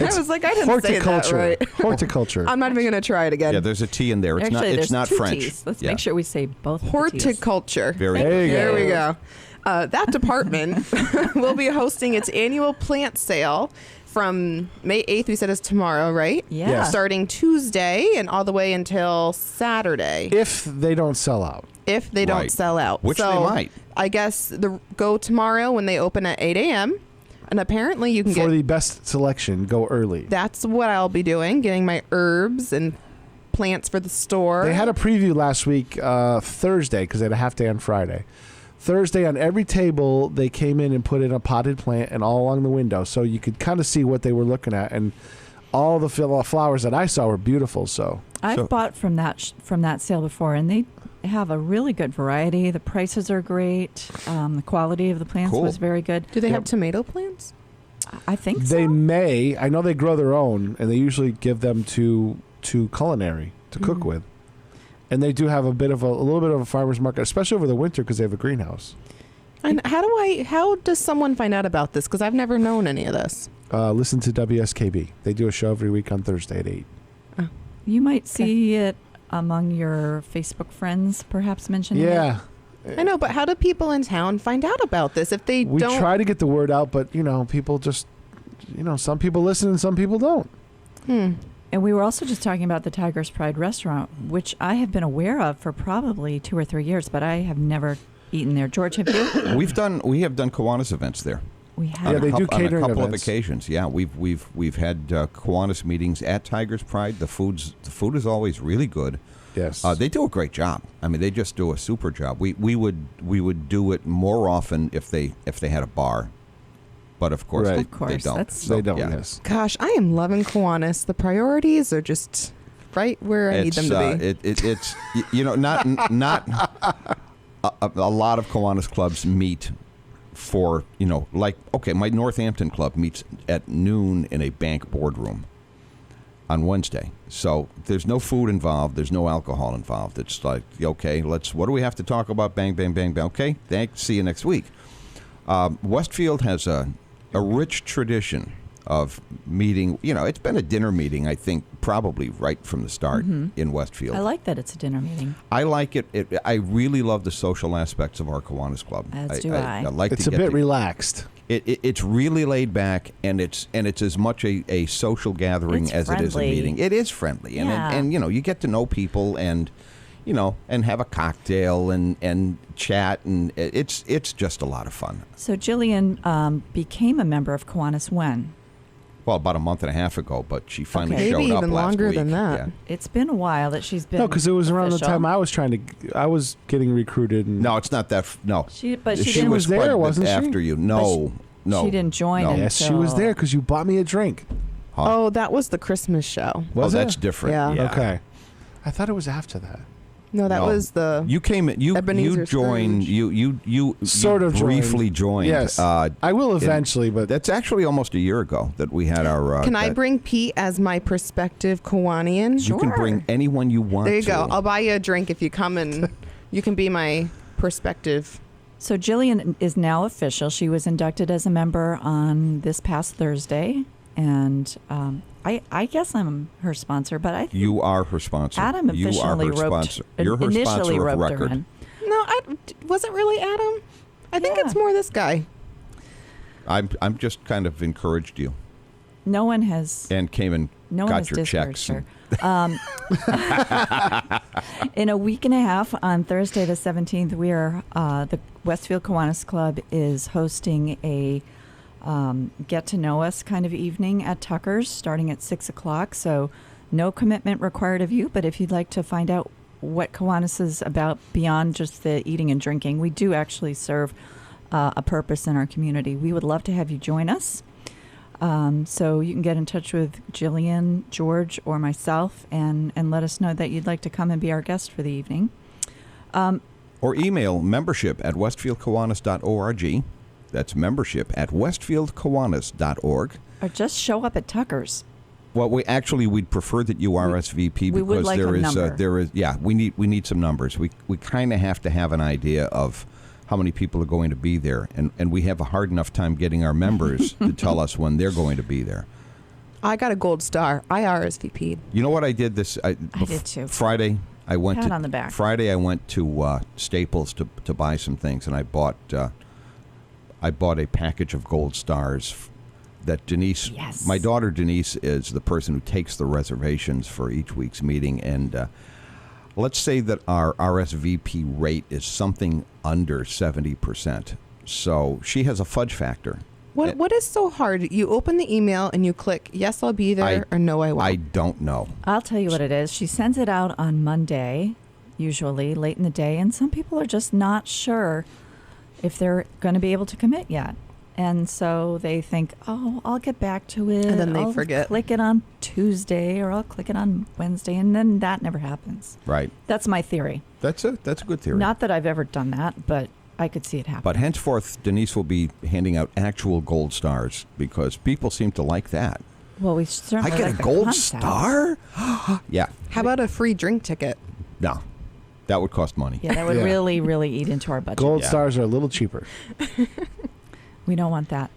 I was like, I didn't say that Horticulture. right. Horticulture. I'm not even going to try it again. Yeah, there's a T in there. It's Actually, not. It's there's not two French. T's. Let's Yeah. make sure we say both. of the T's. Horticulture. Very There you There go. we go. That department will be hosting its annual plant sale from May 8th. We said is tomorrow, right? Yeah. Yes. Starting Tuesday and all the way until Saturday. If they don't sell out. If they don't Right. sell out. Which so they might. I guess go tomorrow when they open at 8 a.m. And apparently you can For get. the best selection, go early. That's what I'll be doing, getting my herbs and plants for the store. They had a preview last week, Thursday, because they had a half day on Friday. Thursday, on every table, they came in and put in a potted plant and all along the window, so you could kind of see what they were looking at. And all the flowers that I saw were beautiful. So I've bought from that sale before, and they have a really good variety. The prices are great. The quality of the plants Cool. was very good. Do they have tomato plants? I think they so. may. I know they grow their own, and they usually give them to culinary to cook with. And they do have a little bit of a farmer's market, especially over the winter because they have a greenhouse. And how does someone find out about this? Because I've never known any of this. Listen to WSKB. They do a show every week on Thursday at 8. You might see it among your Facebook friends, perhaps mentioning it. Yeah. I know, but how do people in town find out about this if they We don't? try to get the word out, but, people just, some people listen and some people don't. And we were also just talking about the Tiger's Pride restaurant, which I have been aware of for probably 2 or 3 years, but I have never eaten there. George, have you? We have done Kiwanis events there. We On have. Yeah, they do on a catering couple events. of occasions. Yeah, we've had Kiwanis meetings at Tiger's Pride. The food is always really good. Yes. They do a great job. I mean, they just do a super job. We would do it more often if they had a bar, but of course, Right. they, Of course, they don't. that's- They don't, yeah. yes. Gosh, I am loving Kiwanis. The priorities are just right where I need them to be. It's not a lot of Kiwanis clubs meet for my Northampton club meets at noon in a bank boardroom on Wednesday. So there's no food involved. There's no alcohol involved. It's like, okay, what do we have to talk about? Bang, bang, bang, bang. Okay, thanks. See you next week. Westfield has a rich tradition of meeting. It's been a dinner meeting, I think, probably right from the start in Westfield. I like that it's a dinner meeting. I like it. I really love the social aspects of our Kiwanis Club. As do I. like It's to a get bit the- relaxed. It's really laid back, and it's as much a social gathering It's as it is a friendly. meeting. It is friendly, and Yeah. and you get to know people, and and have a cocktail and chat, and it's just a lot of fun. So Jillian became a member of Kiwanis when? Well, about a month and a half ago, but she finally Okay. showed Maybe up even last longer week. than that. Yeah. It's been a while that she's been. No, because it was around the official. time I was getting recruited. And No, it's not that. No, She she didn't. was there, quite a bit wasn't she? after you. No, no, she didn't join no. until- Yes, she was there because you bought me a drink. Oh, that was the Christmas show. Was it? that's different. Yeah. Okay. I thought it was after that. No, that No. was the. You came. You Ebenezer joined. Scrooge. You Sort of briefly joined. Yes. I will eventually, but That's actually almost a year ago that we had our. Can I that- bring Pete as my prospective Kiwanian? You can bring anyone you want. There you to. go. I'll buy you a drink if you come and you can be my prospective. So Jillian is now official. She was inducted as a member on this past Thursday, and I guess I'm her sponsor, but I think You are her sponsor. Adam You are officially her roped. sponsor. You're her initially sponsor of roped her record. in. No, was it really Adam? I think Yeah. it's more this guy. I'm just kind of encouraged you No one has. and came and No one has got your discouraged checks. her. In a week and a half, on Thursday the 17th, we are the Westfield Kiwanis Club is hosting a get to know us kind of evening at Tucker's, starting at 6:00. So, no commitment required of you. But if you'd like to find out what Kiwanis is about beyond just the eating and drinking, we do actually serve a purpose in our community. We would love to have you join us. So you can get in touch with Jillian, George, or myself and let us know that you'd like to come and be our guest for the evening. Or email membership@westfieldkiwanis.org. That's membership@westfieldkiwanis.org. Or just show up at Tucker's. Well, we'd prefer that you RSVP we would because like a number. we need some numbers. We kind of have to have an idea of how many people are going to be there, and we have a hard enough time getting our members to tell us when they're going to be there. I got a gold star. I RSVP'd. You know what I did this? I did too. Friday, I went Pat to on the back. Friday. I went to Staples to buy some things, and I bought a package of gold stars that Denise, Yes. my daughter Denise, is the person who takes the reservations for each week's meeting, and let's say that our RSVP rate is something under 70%. So she has a fudge factor What is so hard? You open the email and you click yes, I'll be there, or no, I won't. I don't know. I'll tell you what it is. She sends it out on Monday, usually late in the day, and some people are just not sure if they're going to be able to commit yet. And so they think, oh, I'll get back to it. And then they I'll forget. click it on Tuesday or I'll click it on Wednesday, and then that never happens. Right. That's my theory. That's a good theory. Not that I've ever done that, but I could see it happen. But henceforth, Denise will be handing out actual gold stars because people seem to like that. Well, we certainly I get like a the gold concept. star? Yeah. How about a free drink ticket? No. That would cost money. Yeah, that would Yeah. really, really eat into our budget. Gold Yeah. stars are a little cheaper. We don't want that.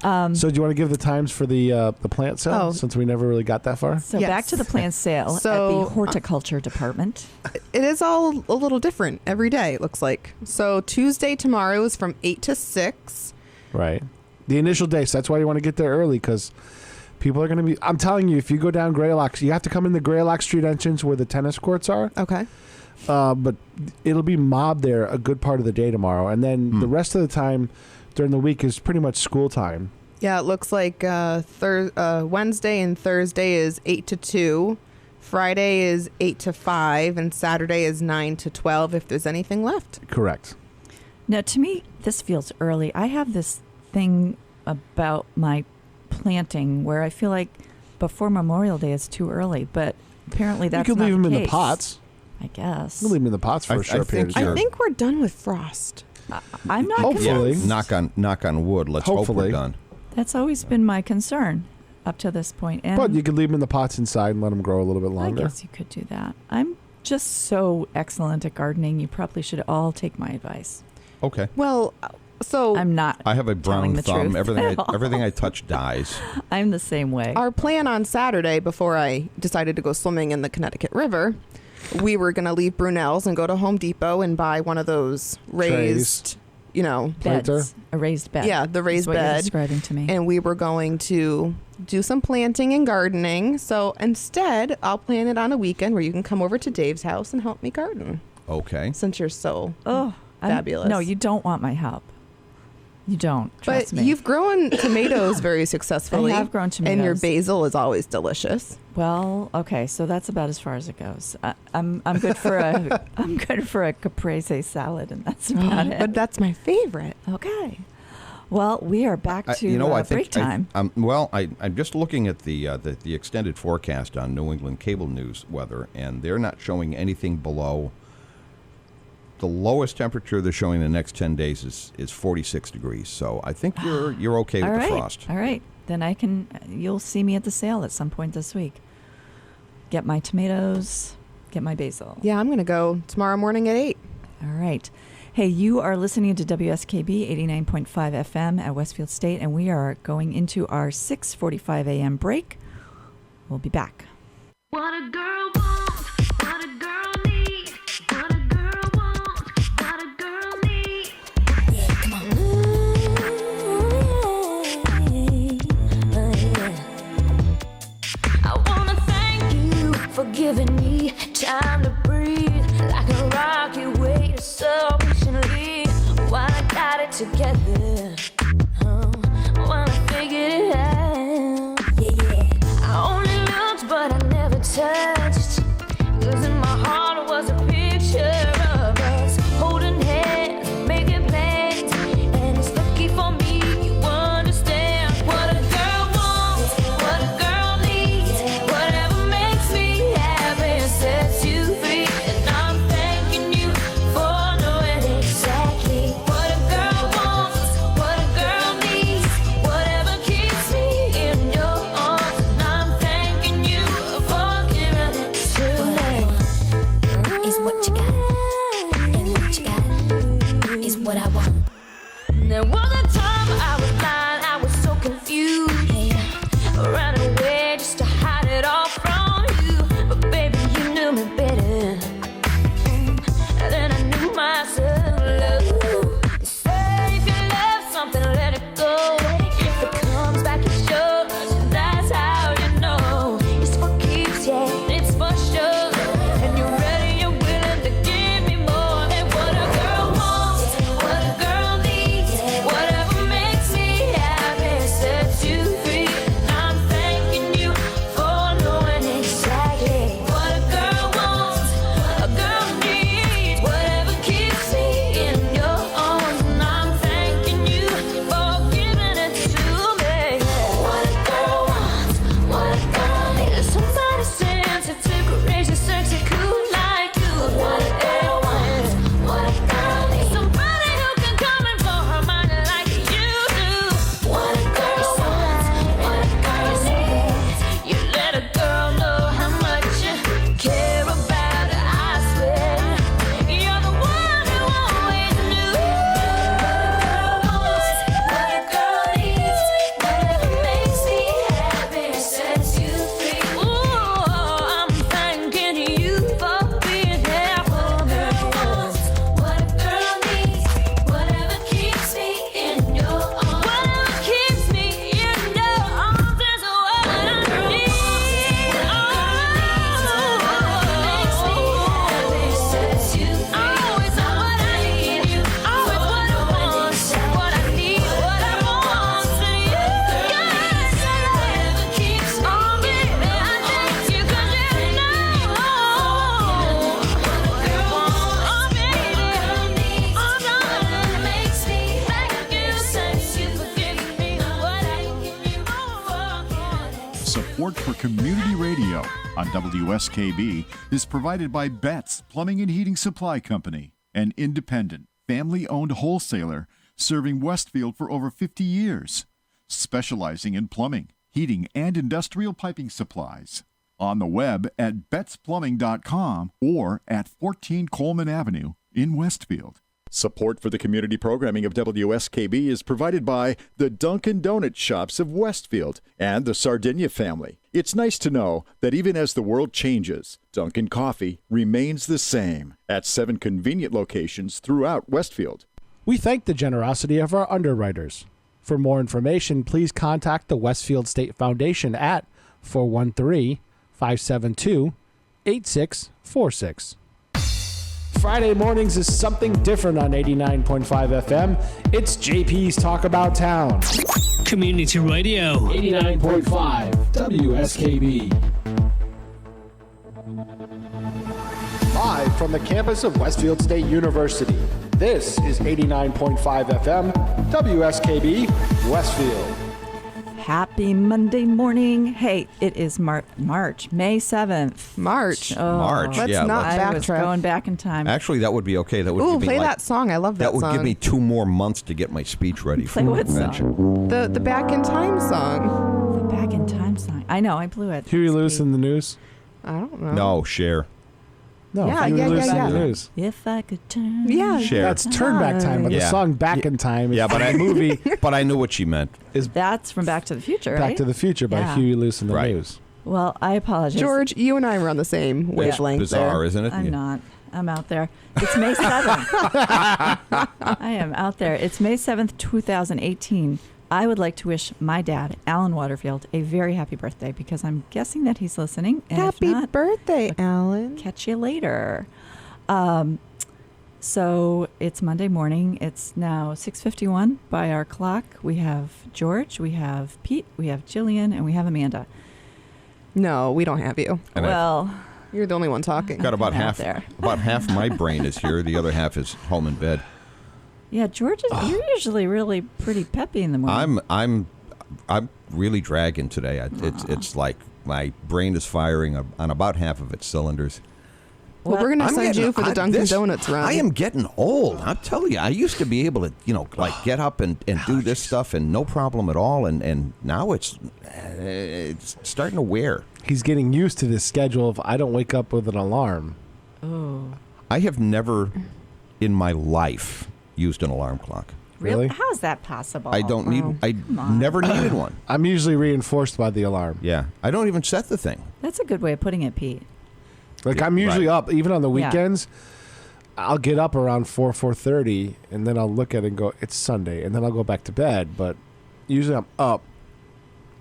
So do you want to give the times for the plant sale Oh. since we never really got that far? So Yes. back to the plant sale So, at the horticulture department. It is all a little different every day, it looks like. So Tuesday tomorrow is from 8 to 6. Right. The initial day. So that's why you want to get there early because people are going to be. I'm telling you, if you go down Greylock, you have to come in the Greylock Street entrance where the tennis courts are. Okay. But it'll be mobbed there a good part of the day tomorrow, and then the rest of the time during the week is pretty much school time. Yeah, it looks like Wednesday and Thursday is 8 to 2. Friday is 8 to 5. And Saturday is 9 to 12 if there's anything left. Correct. Now, to me, this feels early. I have this thing about my planting where I feel like before Memorial Day is too early, but apparently that's you could not leave them in the case, pots. I guess. You can leave them in the pots for I a short period of think time. I think we're done with frost. I'm not Hopefully. convinced. Knock on wood. Let's hope Hopefully. we're done. That's always been my concern up to this point. And But you could leave them in the pots inside and let them grow a little bit I longer. guess you could do that. I'm just so excellent at gardening. You probably should all take my advice. Okay. Well, so I'm not. I have a telling brown the thumb. truth at all. Everything I touch dies. I'm the same way. our plan on Saturday, before I decided to go swimming in the Connecticut River, we were going to leave Brunel's and go to Home Depot and buy one of those raised, Planter? Beds, a raised bed. Yeah, the raised is what you're bed. describing to me. And we were going to do some planting and gardening. So instead, I'll plan it on a weekend where you can come over to Dave's house and help me garden. Okay. Since you're so Oh, fabulous. No, you don't want my help. You don't. Trust But me. you've grown tomatoes very successfully. I have grown And your tomatoes. basil is always delicious. Well, okay, so that's about as far as it goes. I'm good for a I'm good for a caprese salad, and that's about it. But that's my favorite. Okay. Well, we are back to I think break time. I'm just looking at the extended forecast on New England Cable News weather, and they're not showing anything below. The lowest temperature they're showing the next 10 days is 46 degrees. So I think you're okay with All the right. frost. All right. Then you'll see me at the sale at some point this week. Get my tomatoes, get my basil. Yeah, I'm going to go tomorrow morning at 8. All right. Hey, you are listening to WSKB 89.5 FM at Westfield State, and we are going into our 6:45 a.m. break. We'll be back. What a girl wants, what a girl needs, what a girl wants, what a girl needs. Yeah, come on. I wanna thank you for giving me time to breathe, like a rocket wave so patiently. While I got it together, while I figured it out. Yeah. I only looked, but I never touched. 'Cause in my heart was a picture of us holding hands, making plans. And it's lucky for me you understand what a girl wants, what a girl needs, whatever makes me happy and sets you free. And I'm thanking you for knowing exactly what a girl wants, what a Community Radio on WSKB is provided by Betts Plumbing and Heating Supply Company, an independent, family-owned wholesaler serving Westfield for over 50 years, specializing in plumbing, heating, and industrial piping supplies. On the web at bettsplumbing.com or at 14 Coleman Avenue in Westfield. Support for the community programming of WSKB is provided by the Dunkin' Donut Shops of Westfield and the Sardinia family. It's nice to know that even as the world changes, Dunkin' Coffee remains the same at 7 convenient locations throughout Westfield. We thank the generosity of our underwriters. For more information, please contact the Westfield State Foundation at 413-572-8646. Friday mornings is something different on 89.5 FM. It's JP's Talk About Town. Community Radio. 89.5 WSKB. Live from the campus of Westfield State University, this is 89.5 FM WSKB Westfield. Happy Monday morning. Hey, it is March, May 7th. March. Oh, March, Let's yeah. not I was backtrack. going back in time. Actually, that would be okay. That would Ooh, give me play like, that song. I love that would song. give me 2 more months to get my speech ready for Play what convention. the Back in Time song. The Back in Time song. I know, I blew it. Huey Lewis in the news? I don't know. No, Cher. No, Yeah, Huey yeah, Lewis yeah, in the yeah. news. If I could turn. Yeah. Cher. That's Turn Back Time, but the Yeah. song Back in Time is Yeah, but the movie But I knew what she meant. is That's from Back to the Future, Back right? to the Future by Yeah. Huey Lewis in the Right. news. Well, I apologize. George, you and I were on the same wavelength Bizarre, there. isn't it? I'm Yeah. not. I'm out there. It's May 7th. I am out there. It's May 7th, 2018. I would like to wish my dad, Alan Waterfield, a very happy birthday because I'm guessing that he's listening. And if Happy not, birthday, Alan. catch you later. So it's Monday morning. It's now 6:51 by our clock. We have George, we have Pete, we have Jillian, and we have Amanda. No, we don't have you. And I've Well, You're the only one talking. got about out half. there. About half my brain is here. The other half is home in bed. yeah, George, you're usually really pretty peppy in the morning. I'm really dragging today. It's like my brain is firing on about half of its cylinders. Well, we're going to I'm send getting- you for the Dunkin' Donuts run. I am getting old. I'm telling you, I used to be able to, like get up and do this stuff and no problem at all. And now it's starting to wear. He's getting used to this schedule of I don't wake up with an alarm. Oh, I have never in my life used an alarm clock. Really? How is that possible? I don't need. I on. never needed one. I'm usually reinforced by the alarm. Yeah, I don't even set the thing. That's a good way of putting it, Pete. Like I'm usually Right. up, even on the Yeah. weekends. I'll get up around 4:30, and then I'll look at it and go, "It's Sunday," and then I'll go back to bed. But usually I'm up,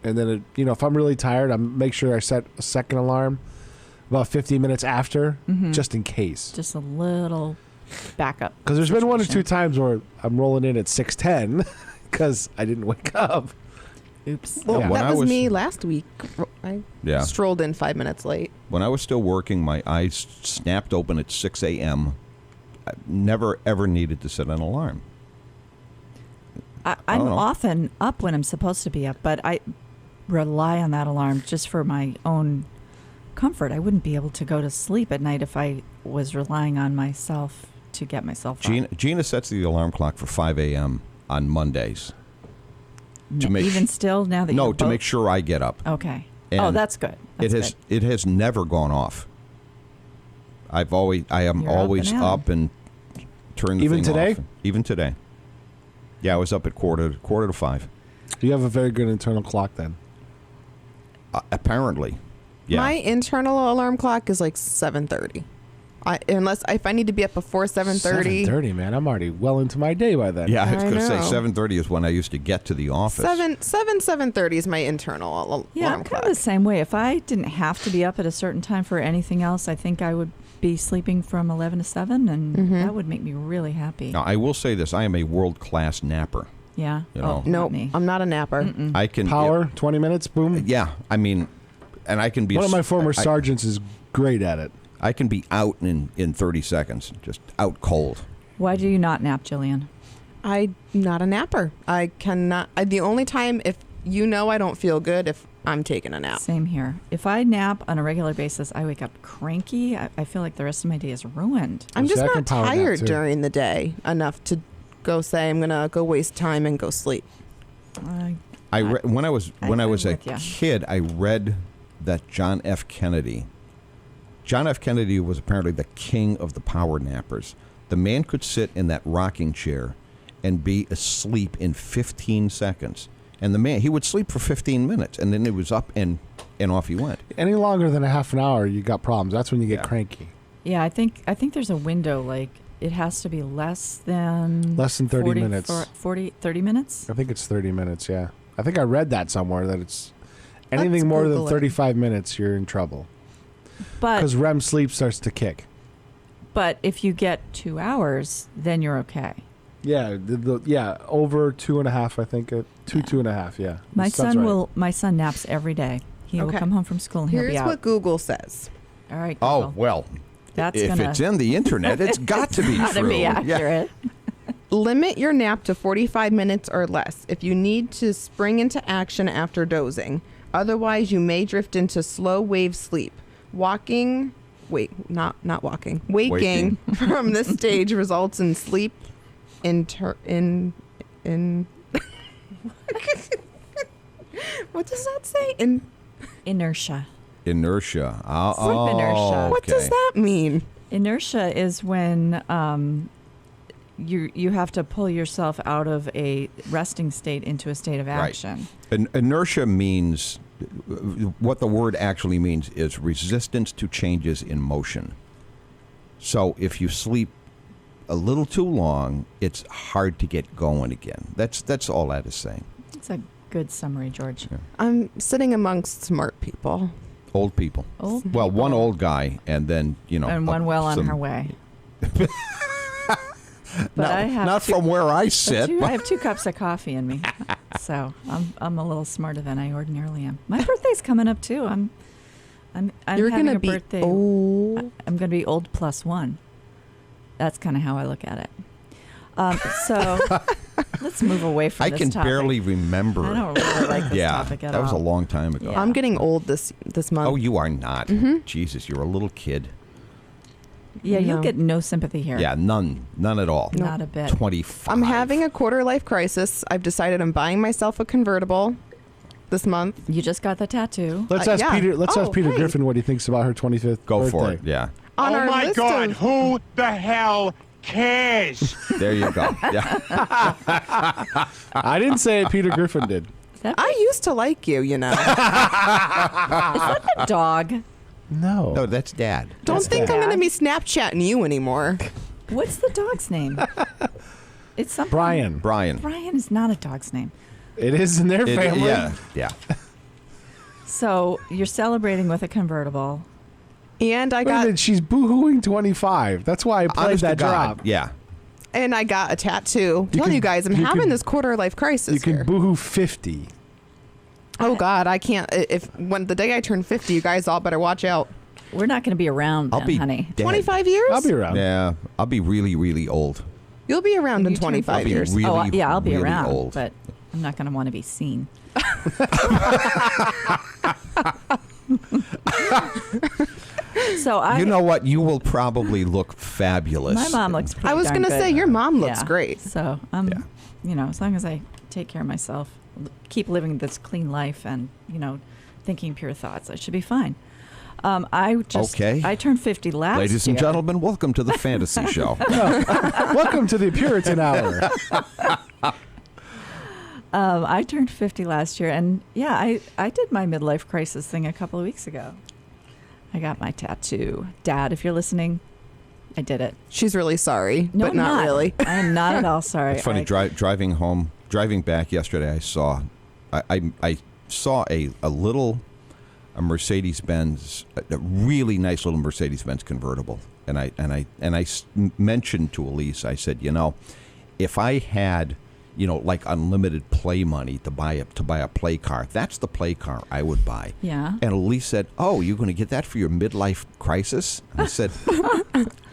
and then if I'm really tired, I make sure I set a second alarm about 15 minutes after, just in case. Just a little backup. Because there's been 1 or 2 situation. times where I'm rolling in at 6:10 because I didn't wake up. Oops. Well, Yeah. When that I was was- me last week. I Yeah. strolled in 5 minutes late. When I was still working, my eyes snapped open at 6 a.m. I never, ever needed to set an alarm. I'm don't know. often up when I'm supposed to be up, but I rely on that alarm just for my own comfort. I wouldn't be able to go to sleep at night if I was relying on myself to get myself up. Gina sets the alarm clock for 5 a.m. on Mondays. To make Even still, now that No, you're to make sure I get up. Okay. And that's good. That's good. It has never gone off. I am You're up always and out. up and turn the Even thing today? off. Even today. Yeah, I was up at quarter to 5. You have a very good internal clock then. Apparently. Yeah. My internal alarm clock is like 7:30. If I need to be up before 7:30. 7:30, man. I'm already well into my day by then. Yeah, I was I going to say know. 7:30 is when I used to get to the office. 7:30 is my internal alarm Yeah, I'm kind clock. of the same way. If I didn't have to be up at a certain time for anything else, I think I would be sleeping from 11 to 7, and that would make me really happy. Now, I will say this: I am a world-class napper. Yeah. You know. Not Nope, me. I'm not a napper. I can Power, 20 minutes, boom. Yeah, I mean, and I can be. One of my former I- sergeants is great at it. I can be out in 30 seconds, just out cold. Why do you not nap, Jillian? I'm not a napper. I cannot. The only time, if I don't feel good, if I'm taking a nap. Same here. If I nap on a regular basis, I wake up cranky. I feel like the rest of my day is ruined. I'm just See, I not can power nap, tired too. during the day enough to go say I'm gonna go waste time and go sleep. When I was a I'm with ya. kid, I read that John F. Kennedy was apparently the king of the power nappers. The man could sit in that rocking chair and be asleep in 15 seconds. And he would sleep for 15 minutes, and then it was up and off he went. Any longer than a half an hour, you got problems. That's when you get cranky. Yeah, I think there's a window, like it has to be less than 30 minutes. 30 minutes? I think it's 30 minutes, yeah. I think I read that somewhere that it's anything Let's more Google than it. 35 minutes, you're in trouble. But Because REM sleep starts to kick. but if you get 2 hours, then you're okay. Yeah, over 2.5, I think. 2.5, yeah. My That sounds son right. My son naps every day. He will Okay. come home from school and he'll Here's be out. what Google says. All right. Oh, Google. well, That's if gonna it's in the internet, it's got to be gotta true. be Yeah. accurate. Limit your nap to 45 minutes or less if you need to spring into action after dozing. Otherwise, you may drift into slow wave sleep. Waking from this stage results in sleep what does that say? Inertia. Inertia. Sleep inertia. What does that mean? Inertia is when you have to pull yourself out of a resting state into a state of action. Inertia means, what the word actually means is resistance to changes in motion. So if you sleep a little too long, it's hard to get going again. That's all that is saying. It's a good summary, George. Yeah. I'm sitting amongst smart people. Old people. Old Well, one people. old guy, and then And one well on her way. But I have not from where I sit. I have 2 cups of coffee in me, so I'm a little smarter than I ordinarily am. My birthday's coming up too. I'm You're having gonna a be birthday. old. I'm going to be old +1. That's kind of how I look at it. So let's move away from I this can topic. barely remember. I don't really like this yeah, topic at that was a all. long time ago. Yeah. I'm getting old this month. Oh, you are not. Jesus, you're a little kid. Yeah, you'll No. get no sympathy here. Yeah, none at all. Not a bit. 25. I'm having a quarter life crisis. I've decided I'm buying myself a convertible this month. You just got the tattoo. Let's ask yeah. Peter. Let's ask Oh, Peter hey. Griffin what he thinks about her 25th Go birthday. for it. Yeah. On our list of- who the hell cares? There you go. Yeah. I didn't say it. Peter Griffin did. I used to like you, you know. Is that the dog? No. No, that's Dad. Don't That's think bad. I'm going to be Snapchatting you anymore. What's the dog's name? It's something. Brian. Brian. Brian is not a dog's name. It is in their family. Yeah. So you're celebrating with a convertible. And I Wait a got minute, she's boohooing 25. That's why I played Honest to that God. drop. Yeah. a tattoo. Telling can- you guys, I'm you having can- this quarter life crisis You can here. boohoo 50. Oh God, I can't. When the day I turn 50, you guys all better watch out. We're not going to be around I'll then, be honey. dead. 25 years? I'll be around. Yeah. I'll be really, really old. You'll be around in You turn 25 I'll be years. really, yeah, I'll be really around, old. but I'm not going to want to be seen. So You know what? You will probably look fabulous. my mom looks pretty I was darn gonna good. say your mom looks Yeah. great. So as long as I take care of myself, keep living this clean life, and thinking pure thoughts, I should be fine. Okay. I turned 50 last year. Ladies and gentlemen, welcome to the Fantasy Show. Welcome to the Puritan Hour. I turned 50 last year, and I did my midlife crisis thing a couple of weeks ago. I got my tattoo. Dad, if you're listening, I did it. She's really sorry, No, but I'm not really. I am not at all sorry. It's funny, driving back yesterday, I saw a Mercedes-Benz, a really nice little Mercedes-Benz convertible. And I mentioned to Elise, I said, if I had, like unlimited play money to buy a play car, that's the play car I would buy. Yeah. And Elise said, "Oh, you're going to get that for your midlife crisis?" And I said,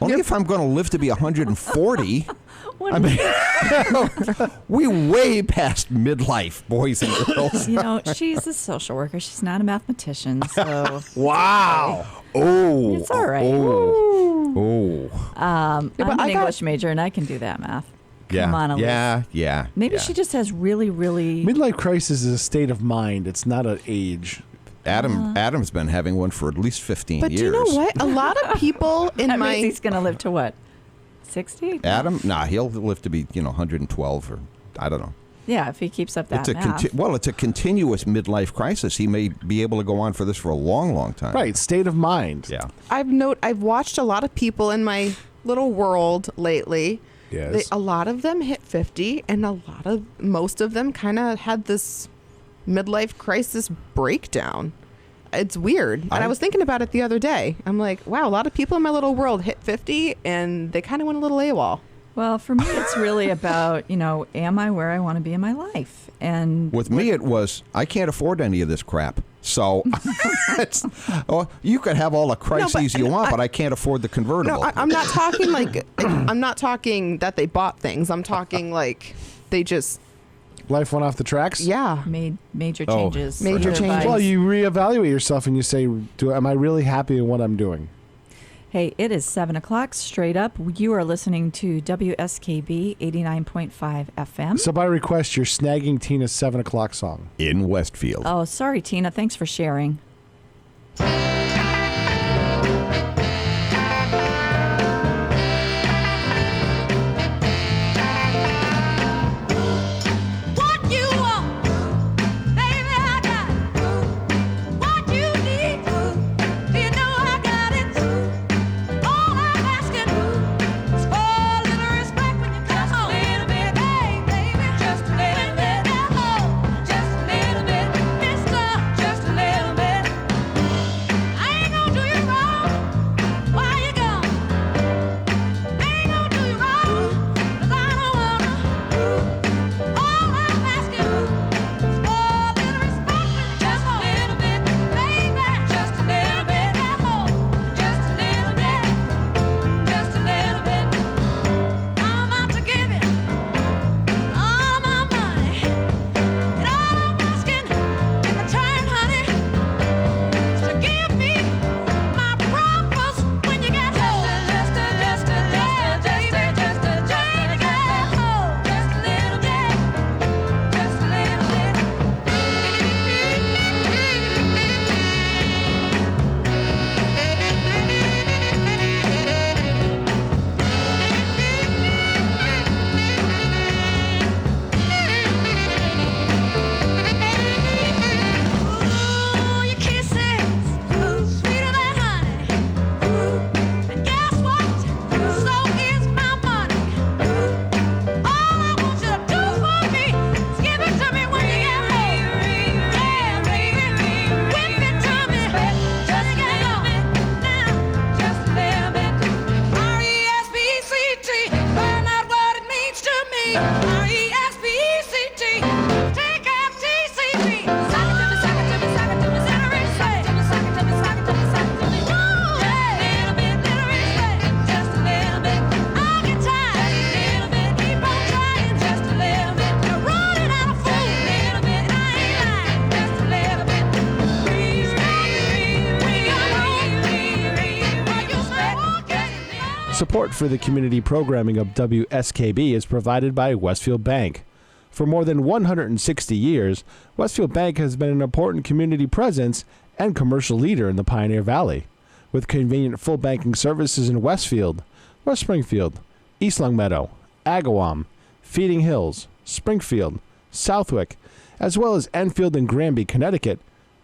"Only if I'm going to live to be 140." What We way past midlife, boys and girls. You know, she's a social worker. She's not a mathematician, so Wow. Oh. it's all right. Oh. I'm an English major, and I can do that math. Yeah. Come on, Elise. Yeah. Maybe she just has really, really. Midlife crisis is a state of mind. It's not an age. Adam's been having one for at least 15 But years. do you know what? A lot of people in That my means he's going to live to what? 60? Adam? Nah, he'll live to be, 112 or I don't know. Yeah, if he keeps up that math. It's a continuous midlife crisis. He may be able to go on for this for a long, long time. Right, state of mind. Yeah. I've watched a lot of people in my little world lately. Yes. A lot of them hit 50, and most of them kind of had this midlife crisis breakdown. It's weird. And I was thinking about it the other day. I'm like, wow, a lot of people in my little world hit 50, and they kind of went a little AWOL. Well, for me, it's really about, am I where I want to be in my life? And With me, it was, I can't afford any of this crap. So you could have all the crises you want, but I can't afford the convertible. No, I'm not talking I'm not talking that they bought things. I'm talking like they just. Life went off the tracks? Yeah. Made major changes. Major changes. Well, you reevaluate yourself and you say, am I really happy in what I'm doing? Hey, it is 7 o'clock straight up. You are listening to WSKB 89.5 FM. So by request, you're snagging Tina's 7 o'clock song. In Westfield. Oh, sorry, Tina. Thanks for sharing. Support for the community programming of WSKB is provided by Westfield Bank. For more than 160 years, Westfield Bank has been an important community presence and commercial leader in the Pioneer Valley. With convenient full banking services in Westfield, West Springfield, East Longmeadow, Agawam, Feeding Hills, Springfield, Southwick, as well as Enfield and Granby, Connecticut,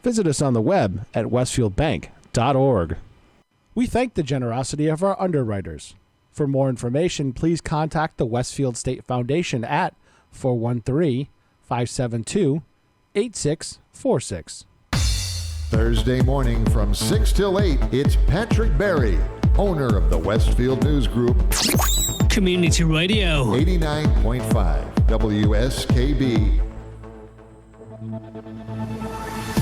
visit us on the web at westfieldbank.org. We thank the generosity of our underwriters. For more information, please contact the Westfield State Foundation at 413-572-8646. Thursday morning from 6 till 8, it's Patrick Berry, owner of the Westfield News Group. Community Radio. 89.5 WSKB.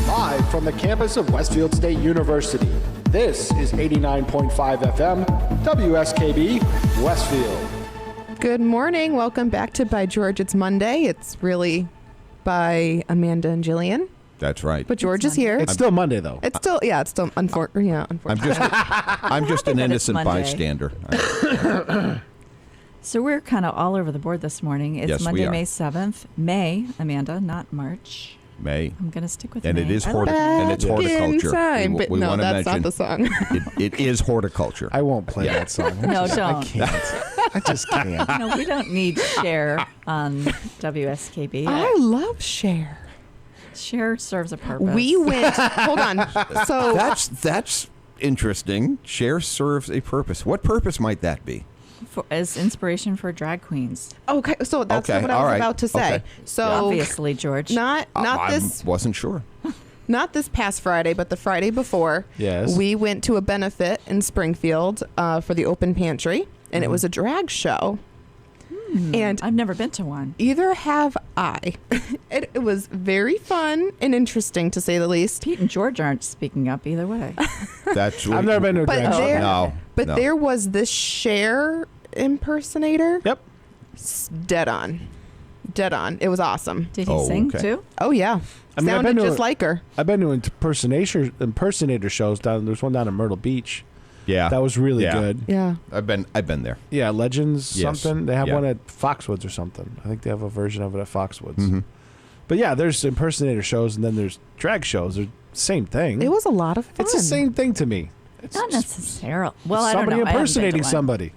Live from the campus of Westfield State University, this is 89.5 FM, WSKB, Westfield. Good morning. Welcome back to By George. It's Monday. It's really by Amanda and Jillian. That's right. But George is here. It's still Monday, though. It's still, unfortunately. I'm just an But it's innocent Monday. bystander. So we're kind of all over the board this morning. It's Yes, we Monday, are. May 7th. May, Amanda, not March. May. I'm going to stick with And May. it is I love and it's Back in horticulture. time. But no, wanna that's not mention the song. it is horticulture. I won't play that song. No, I don't. can't. I just can't. No, we don't need Cher on WSKB. I love Cher. Cher serves a purpose. We went. Hold on. So That's interesting. Cher serves a purpose. What purpose might that be? as inspiration for drag queens. okay, so that's Okay, what I all was right, about to say. okay. So Obviously, George. not I this wasn't sure. not this past Friday, but the Friday before. Yes. We went to a benefit in Springfield for the open pantry, and it was a drag show. And I've never been to one. either have I. It was very fun and interesting, to say the least. Pete and George aren't speaking up either way. That's I've never been to a But drag show. there, No, but no. there was this Cher impersonator. Yep. Dead on. Dead on. It was awesome. Did he Oh, sing okay. too? Oh, yeah. I mean, I've Sounded been to just a- like her. I've been to impersonator shows down. There's one down in Myrtle Beach. Yeah, That was really Yeah. good. Yeah. I've been there. Yeah, Legends Yes. something. They have Yeah. one at Foxwoods or something. I think they have a version of it at Foxwoods. Mm-hmm. But yeah, there's impersonator shows and then there's drag shows. They're same thing. It was a lot of fun. It's the same thing to me. It's Not necessarily. Well, I somebody don't know. impersonating I haven't somebody.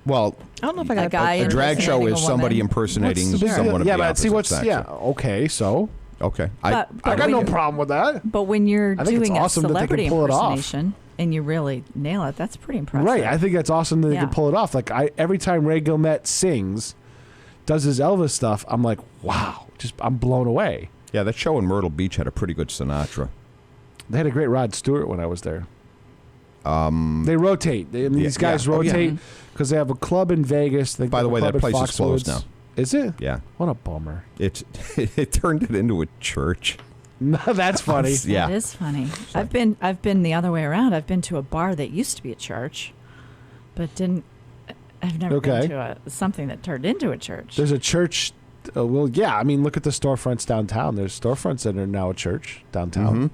Well, I don't know if I got A guy a drag show impersonating is a somebody woman. impersonating What's the big deal? someone of yeah, the but see opposite what's sex. yeah. Okay, so Okay. But I got when no you're- problem with that. But when you're I think it's doing awesome a that they can celebrity pull it off. impersonation and you really nail it, that's pretty impressive. Right. I think that's awesome that they Yeah. can pull it off. Like every time Ray Gilmet sings, does his Elvis stuff, I'm like, wow, I'm blown away. Yeah, that show in Myrtle Beach had a pretty good Sinatra. They had a great Rod Stewart when I was there. They rotate. These guys yeah. Oh, yeah. rotate because they have a club in Vegas. They By have the a way, club that at place is closed Foxwoods. now. Is it? Yeah, What a bummer. it turned it into a church. No, that's funny. Yeah. That is funny. I've been the other way around. I've been to a bar that used to be a church, but didn't. I've never Okay. been to something that turned into a church. There's a church. Well, yeah. I mean, look at the storefronts downtown. There's storefronts that are now a church downtown. Mhm.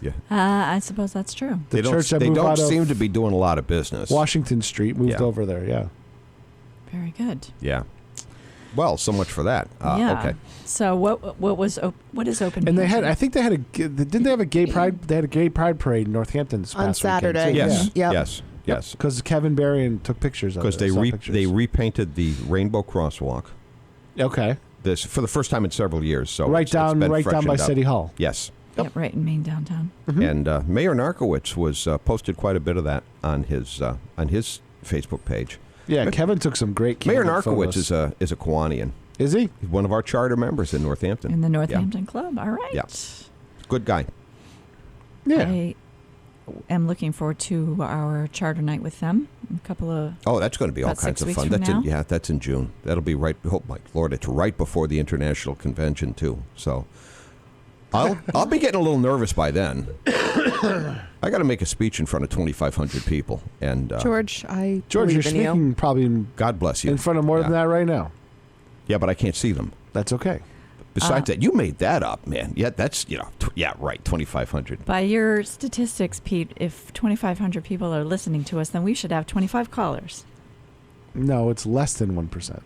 Yeah. I suppose that's true. The They don't, church that they moved don't out of seem to be doing a lot of business. Washington Street moved Yeah. over there. Yeah. Very good. Yeah. Well, so much for that. yeah. Okay. So what is open? And they pantry? had, I think they had didn't they have a gay pride? They had a gay pride parade in Northampton this On past Saturday. weekend, too. Yes. Yeah. Yep. Yes. Yes. Because Kevin Berrien took pictures of it. Because I saw they pictures. repainted the rainbow crosswalk Okay. this for the first time in several years. So right it's down been by freshened up. City Hall. Yes. Yep, right in Main downtown. And Mayor Narkowitz was posted quite a bit of that on his Facebook page. Yeah, Kevin took some great Mayor candid Narkowitz photos. is a Kiwanian. Is he? He's one of our charter members in Northampton. In the Northampton Club. All right. Yeah. Good guy. Yeah. I am looking forward to our charter night with them. A couple of Oh, that's going to be all About kinds 6 of weeks fun. from That's now? that's in June. That'll be right. Oh my Lord, it's right before the international convention too. So I'll be getting a little nervous by then. I got to make a speech in front of 2,500 people, and George, I George, you're believe in you. speaking probably God bless you. in front of more than Yeah. that right now. Yeah, but I can't see them. That's okay. Besides that, you made that up, man. Yeah, that's yeah, right. 2,500. By your statistics, Pete, if 2,500 people are listening to us, then we should have 25 callers. No, it's less than 1%.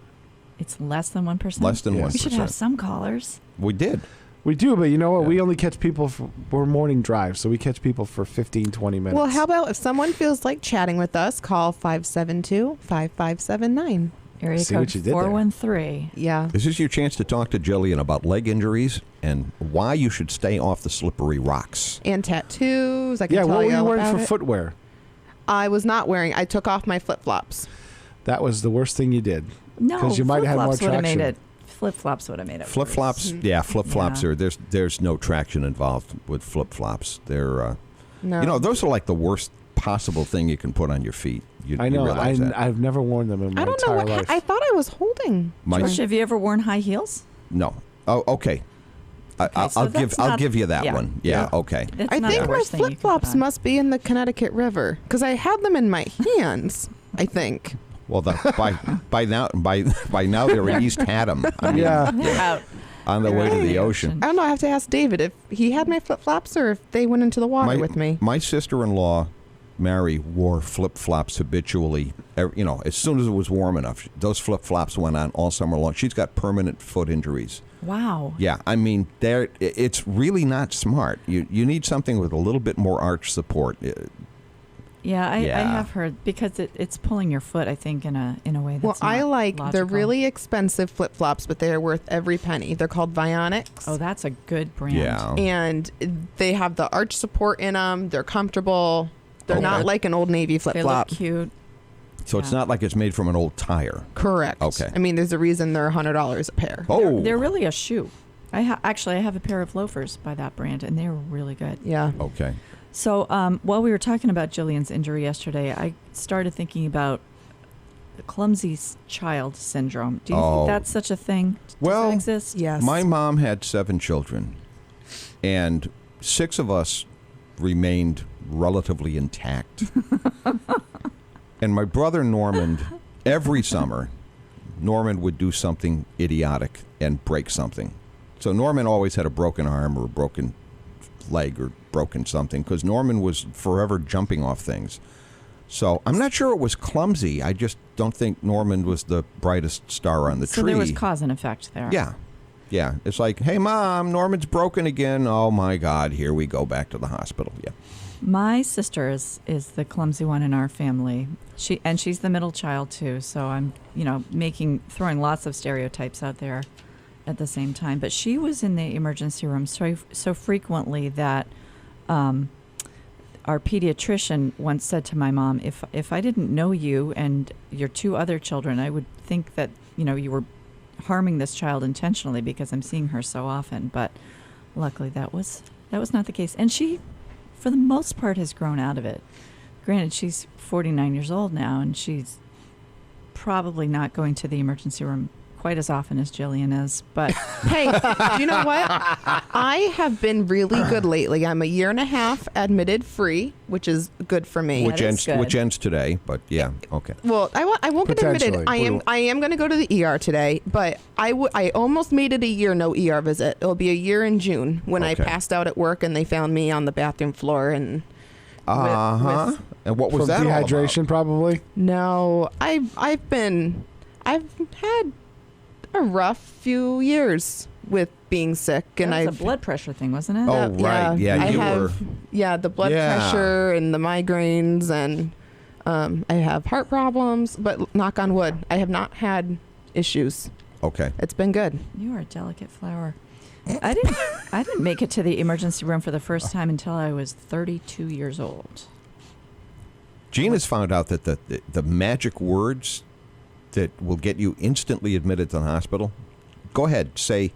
It's less than 1%. Less than Yes. 1%. We should have some callers. We did. We do, but you know what? Yeah. We only catch people we're morning drive, so we catch people for 15, 20 minutes. Well, how about if someone feels like chatting with us, call 572-5579. Area See code what you did there. 413. Yeah. This is your chance to talk to Jillian about leg injuries and why you should stay off the slippery rocks. And tattoos. I can Yeah, tell what were you you all wearing about for it. footwear? I was not wearing. I took off my flip-flops. That was the worst thing you did. No, 'Cause you might have had more flip-flops would have made traction. it. Flip-flops would have made it Flip flops, worse. yeah, flip flops Yeah. are there's no traction involved with flip flops. They're No. those are like the worst possible thing you can put on your feet. I You know. realize that? I've never worn them in my I don't know entire what. life. I thought I was holding. My- George, have you ever worn high heels? No. Oh, okay. I'll so give that's I'll not- give you that yeah. one. Yeah. Okay. That's I not think the my worst thing you can put flip-flops on. must be in the Connecticut River because I had them in my hands. I think. Well, by now they're in East Haddam. I mean, Out. on the way to the ocean. I don't know. I have to ask David if he had my flip flops or if they went into the water with me. My sister-in-law, Mary, wore flip-flops habitually. As soon as it was warm enough, those flip-flops went on all summer long. She's got permanent foot injuries. Wow. Yeah, I mean, it's really not smart. You need something with a little bit more arch support. Yeah, I have heard because it's pulling your foot, I think, in a way that's I not like logical. they're really expensive flip flops, but they're worth every penny. They're called Vionics. Oh, that's a good brand. Yeah. And they have the arch support in them. They're comfortable. They're Okay. not like an Old Navy flip They flop. look cute. So it's not like it's made from an old tire. Correct. Okay. I mean, there's a reason they're $100 a pair. Oh. They're really a shoe. I have a pair of loafers by that brand, and they're really good. Yeah. Okay. So while we were talking about Jillian's injury yesterday, I started thinking about the clumsy child syndrome. Do you think that's such a thing? Does Well, that exist? Yes. My mom had 7 children, and 6 of us remained relatively intact. And my brother Norman, every summer, Norman would do something idiotic and break something. So Norman always had a broken arm or a broken leg or broken something because Norman was forever jumping off things. So I'm not sure it was clumsy. I just don't think Norman was the brightest star on the tree. So there was cause and effect there. Yeah. It's like, hey, Mom, Norman's broken again. Oh, my God. Here we go back to the hospital. Yeah. My sister is the clumsy one in our family. She's the middle child too. So I'm, throwing lots of stereotypes out there at the same time. But she was in the emergency room so frequently that our pediatrician once said to my mom, if I didn't know you and your 2 other children, I would think that, you were harming this child intentionally because I'm seeing her so often. But luckily that was not the case. And she, for the most part, has grown out of it. Granted, she's 49 years old now, and she's probably not going to the emergency room quite as often as Jillian is. But Hey, you know what? I have been really good lately. I'm a year and a half admitted free, which is good for me. Which ends today, but yeah, okay. Well, I won't get admitted. Potentially. I am going to go to the ER today, but I almost made it a year no ER visit. It'll be a year in June when I Okay. passed out at work and they found me on the bathroom floor and. Uh-huh. And what was From that all about? dehydration, probably. No, I've had a rough few years with being sick, and that was I've a blood pressure thing, wasn't it? Oh, right. Yeah, I you have, were. Yeah, the blood Yeah. pressure and the migraines, and I have heart problems. But knock on wood, I have not had issues. Okay. It's been good. You are a delicate flower. I didn't make it to the emergency room for the first time until I was 32 years old. Gene has found out that the magic words that will get you instantly admitted to the hospital, go ahead, say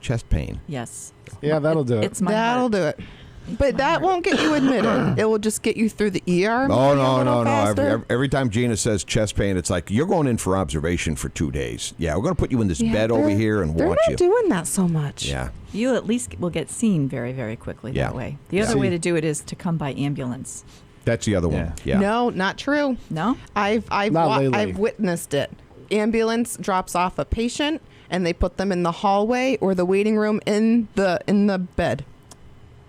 chest pain. Yes. Yeah, that'll do it. It's my That'll heart. do it. It's But my that heart. won't get you admitted. It will just get you through the ER. Oh, maybe a no, little no, no. faster. Every time Gina says chest pain, it's like, you're going in for observation for 2 days. Yeah, we're going to put you in this Yeah, bed over they're- here and They're watch not you. doing that so much. Yeah. You at least will get seen very, very quickly Yeah. that way. The other See- way to do it is to come by ambulance. That's the other one. Yeah. No, not true. No? I've Not lately. I've witnessed it. Ambulance drops off a patient and they put them in the hallway or the waiting room in the bed.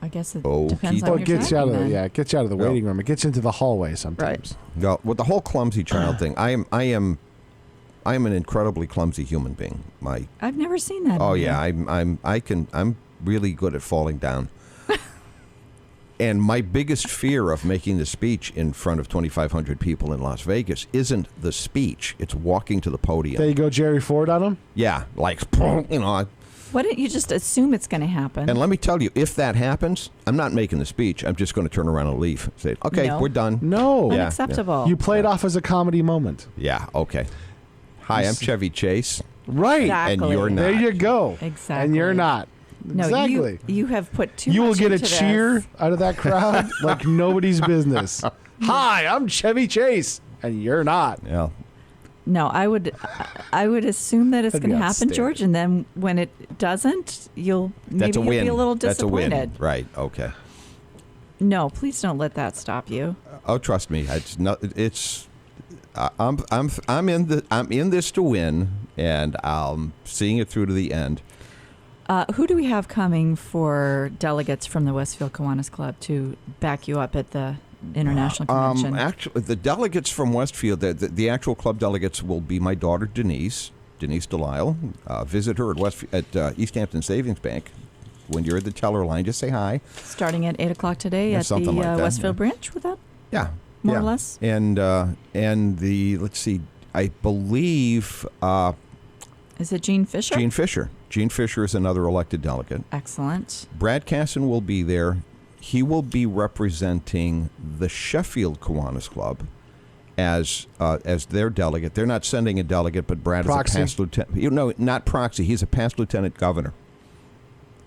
I guess it Oh, depends Keith. Oh, on it your gets you out of tracking the then. it gets you out of the Yeah. waiting room. It gets into the hallway sometimes. Well, with the whole clumsy child thing, I am an incredibly clumsy human being. I've never seen that. Oh in you. yeah, I'm really good at falling down. And my biggest fear of making the speech in front of 2,500 people in Las Vegas isn't the speech; it's walking to the podium. There you go, Jerry Ford on him. Yeah, like Why don't you just assume it's going to happen? And let me tell you, if that happens, I'm not making the speech. I'm just going to turn around and leave. Say, okay, No. we're done. No, Yeah. Unacceptable. you play it off as a comedy moment. Yeah, okay. Hi, I'm Chevy Chase. Right. Exactly. And you're not. There you go. Exactly. And you're not. No, exactly. you have put too You much will get a into cheer this. out of that crowd like nobody's business. Hi, I'm Chevy Chase, and you're not. Yeah. No, I would assume that it's That'd going be to happen, outstanding. George, and then when it doesn't, you'll That's a maybe win. you'll be a little That's a disappointed. win. Right. Okay. No, please don't let that stop you. Oh, trust me. It's not. It's. I'm in this to win, and I'm seeing it through to the end. Who do we have coming for delegates from the Westfield Kiwanis Club to back you up at the International Convention? Actually, the delegates from Westfield, the actual club delegates will be my daughter Denise Delisle. Visit her at East Hampton Savings Bank. When you're at the teller line, just say hi. Starting at 8 o'clock today at the like that, Westfield branch, with that? Yeah. More or less? And let's see, I believe... is it Gene Fisher? Gene Fisher. Gene Fisher is another elected delegate. Excellent. Brad Casson will be there. He will be representing the Sheffield Kiwanis Club as their delegate. They're not sending a delegate, but Brad Proxy. is a past lieutenant. No, not proxy. He's a past lieutenant governor.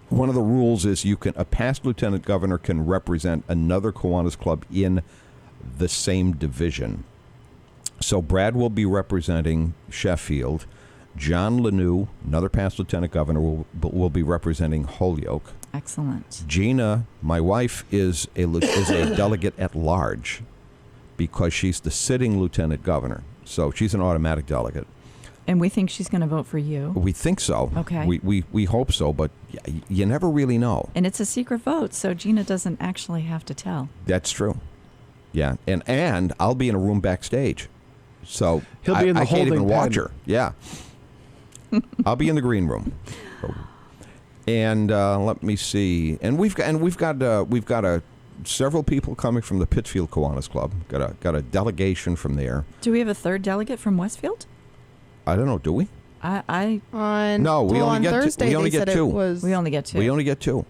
One of the rules is a past lieutenant governor can represent another Kiwanis Club in the same division. So Brad will be representing Sheffield. John Lanou, another past lieutenant governor, will be representing Holyoke. Excellent. Gina, my wife, is a delegate at large because she's the sitting lieutenant governor. So she's an automatic delegate. And we think she's going to vote for you. We think so. Okay. We hope so, but you never really know. And it's a secret vote, so Gina doesn't actually have to tell. That's true. Yeah, and I'll be in a room backstage. So He'll be in the I can't even holding watch pen. her. Yeah. I'll be in the green room. And let me see. And we've got several people coming from the Pittsfield Kiwanis Club. Got a delegation from there. Do we have a third delegate from Westfield? I don't know. Do we? No, we only on get Thursday we only they get said two. it was. We only get two. We only get two.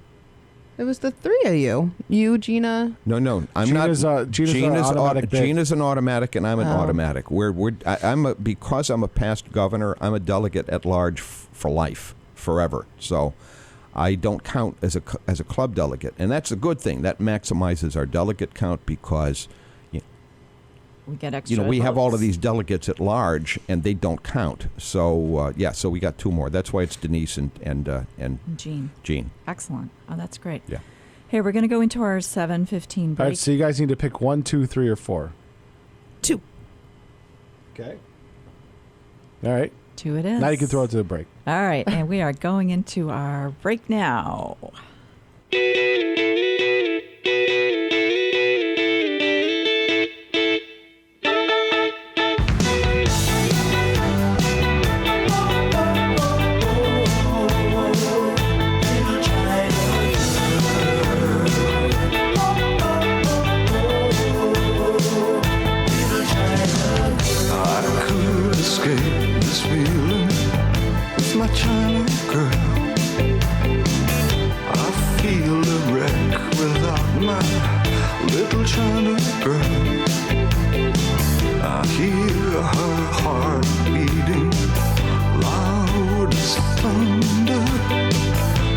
It was the three of you. You, Gina. No, I'm Gina's not. Gina's an automatic bid. Gina's an automatic, and I'm an automatic. Because I'm a past governor, I'm a delegate at large for life, forever. So I don't count as a club delegate, and that's a good thing. That maximizes our delegate count because we get extra. We have all of votes. these delegates at large, and they don't count. So so we got two more. That's why it's Denise and Gene. Gene. Excellent. Oh, that's great. Yeah. Hey, we're going to go into our 7:15 break. All right, so you guys need to pick 1, 2, 3, or 4. 2. Okay. All right. 2 it is. Now you can throw it to the break. All right, and we are going into our break now. I could escape this feeling with my China girl. I feel a wreck without my little China girl. I hear her heart beating loud as thunder.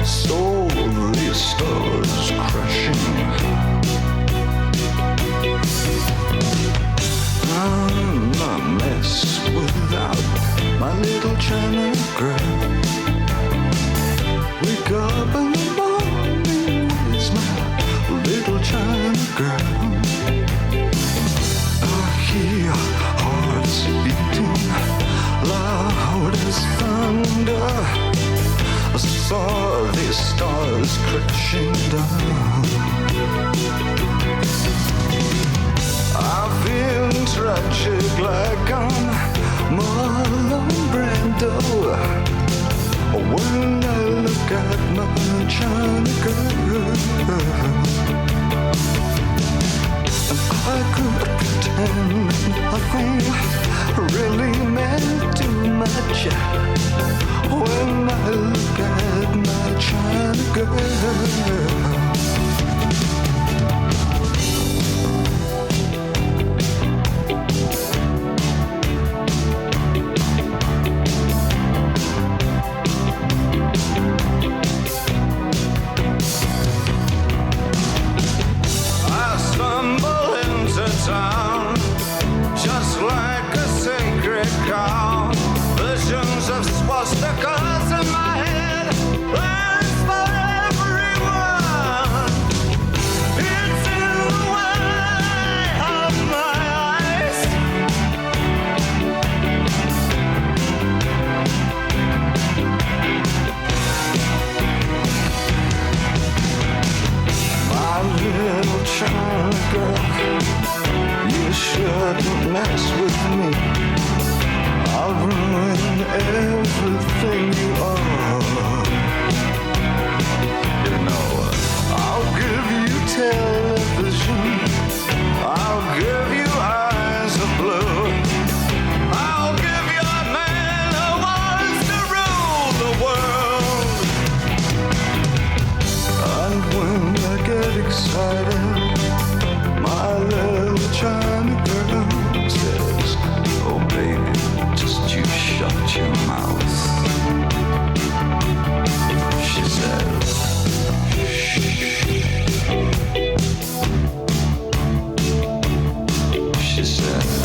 Slowly stars crashing. I'm a mess without my little China girl. Wake up in the morning, where's my little China girl? I hear hearts beating loud as thunder. I saw these stars crashing down. I've been tragic like on Marlon Brando. When I look at my China girl, I could pretend nothing really meant too much. When I look at my China girl. I stumble into town just like a sacred cow. Visions of swastikas in my head, plans for everyone. couldn't mess with me. I'll ruin everything you are. You know, I'll give you television. I'll give you eyes of blue. I'll give you a man who wants to rule the world. And when I get excited, my little China girl says, oh baby, just you shut your mouth. She says, she says,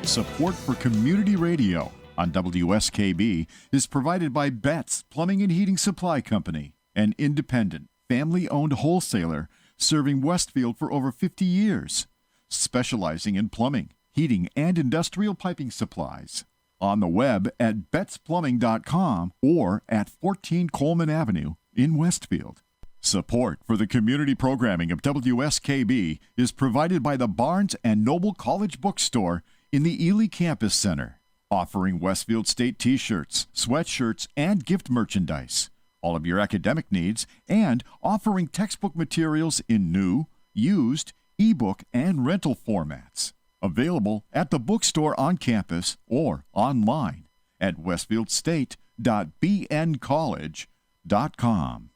Support for community radio on WSKB is provided by Betts Plumbing and Heating Supply Company, an independent, family-owned wholesaler serving Westfield for over 50 years, specializing in plumbing, heating, and industrial piping supplies. On the web at bettsplumbing.com or at 14 Coleman Avenue in Westfield. Support for the community programming of WSKB is provided by the Barnes & Noble College Bookstore in the Ely Campus Center, offering Westfield State t-shirts, sweatshirts, and gift merchandise, all of your academic needs, and offering textbook materials in new, used, ebook, and rental formats. Available at the bookstore on campus or online at westfieldstate.bncollege.com.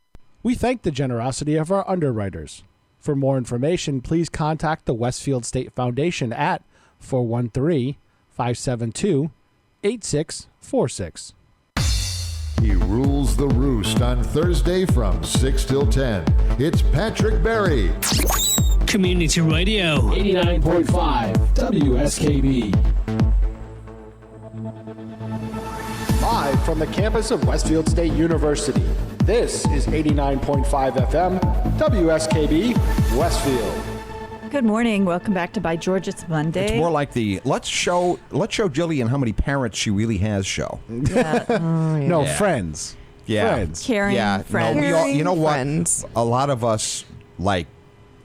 We thank the generosity of our underwriters. For more information, please contact the Westfield State Foundation at 413-572-8646. He rules the roost on Thursday from 6 till 10. It's Patrick Berry. Community Radio. 89.5 WSKB. Live from the campus of Westfield State University, this is 89.5 FM WSKB Westfield. Good morning. Welcome back to By George. It's Monday. It's more like the let's show Jillian how many parents she really has show. Yeah. No, friends. Yeah. Friends. Caring friends. No, we all, you know what? Friends. A lot of us, like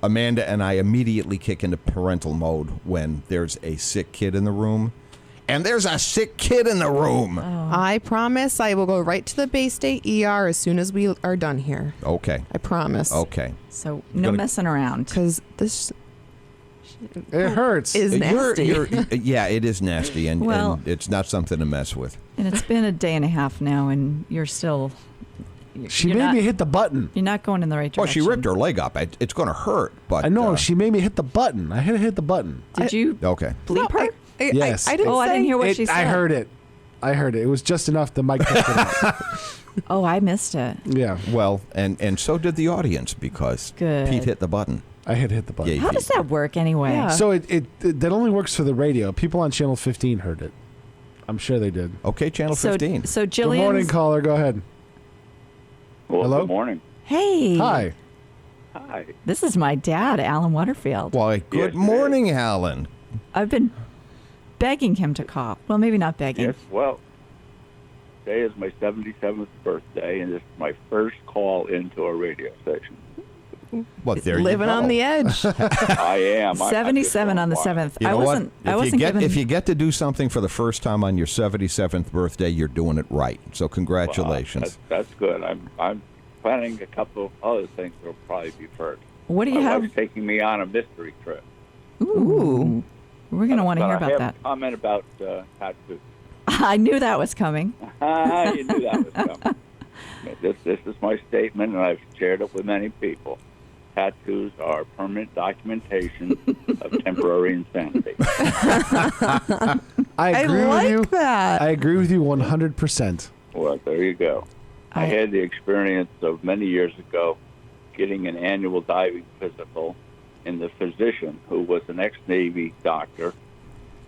Amanda and I, immediately kick into parental mode when there's a sick kid in the room. And there's a sick kid in the room. I promise I will go right to the Bay State ER as soon as we are done here. Okay. I promise. Okay. So no messing around. Because this It hurts. is nasty. Yeah, it is nasty, and it's not something to mess with. And it's been a day and a half now, and you're still... She made me hit the button. You're not going in the right Well, direction. she ripped her leg up. It's going to hurt, but... I know. She made me hit the button. I had to hit the button. Did you Okay. bleep her? Yes. I didn't I didn't hear what she said. I heard it. It was just enough the mic picked it up. Oh, I missed it. Yeah. Well, and so did the audience because Good. Pete hit the button. I hit the button. Yeah, How does that work anyway? Yeah. So it that only works for the radio. People on Channel 15 heard it. I'm sure they did. Okay, Channel 15. So Jillian. Good morning, caller. Go ahead. Well, Hello? Good morning. Hey. Hi. Hi. This is my dad, Alan Waterfield. Why, good morning, Alan. I've been begging him to call. Well, maybe not begging. Yes, well, today is my 77th birthday, and this is my first call into a radio station. What, there Living you go. on the edge. I am. 77 on the 7th. You know I wasn't given... If you get to do something for the first time on your 77th birthday, you're doing it right. So congratulations. That's good. I'm planning a couple of other things that will probably be first. What do you My have? wife's taking me on a mystery trip. Ooh. We're going to want to hear But I about have that. a comment about tattoo. I knew that was coming. You knew that was coming. This is my statement, and I've shared it with many people. tattoos are permanent documentation of temporary insanity. I agree with like you. that. I agree with you 100%. Well, there you go. I had the experience of many years ago getting an annual diving physical, and the physician, who was an ex-Navy doctor,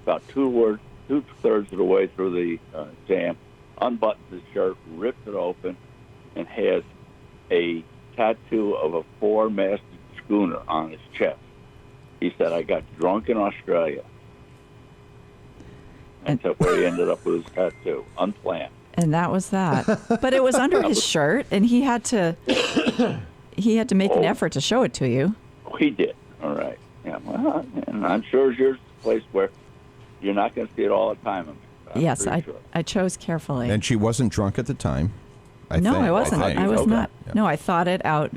about two-thirds of the way through the exam, unbuttons his shirt, rips it open, and has a tattoo of a four-masted schooner on his chest. He said, "I got drunk in Australia." That's where he ended up with his tattoo, unplanned. And that was that. But it was under his shirt, and he had to make an effort to show it to you. He did. All right. Yeah. Well, and I'm sure yours is a place where you're not going to see it all the time. Yes, pretty sure. I chose carefully. And she wasn't drunk at the time. I wasn't. think. I was Okay. not. Yeah. No, I thought it out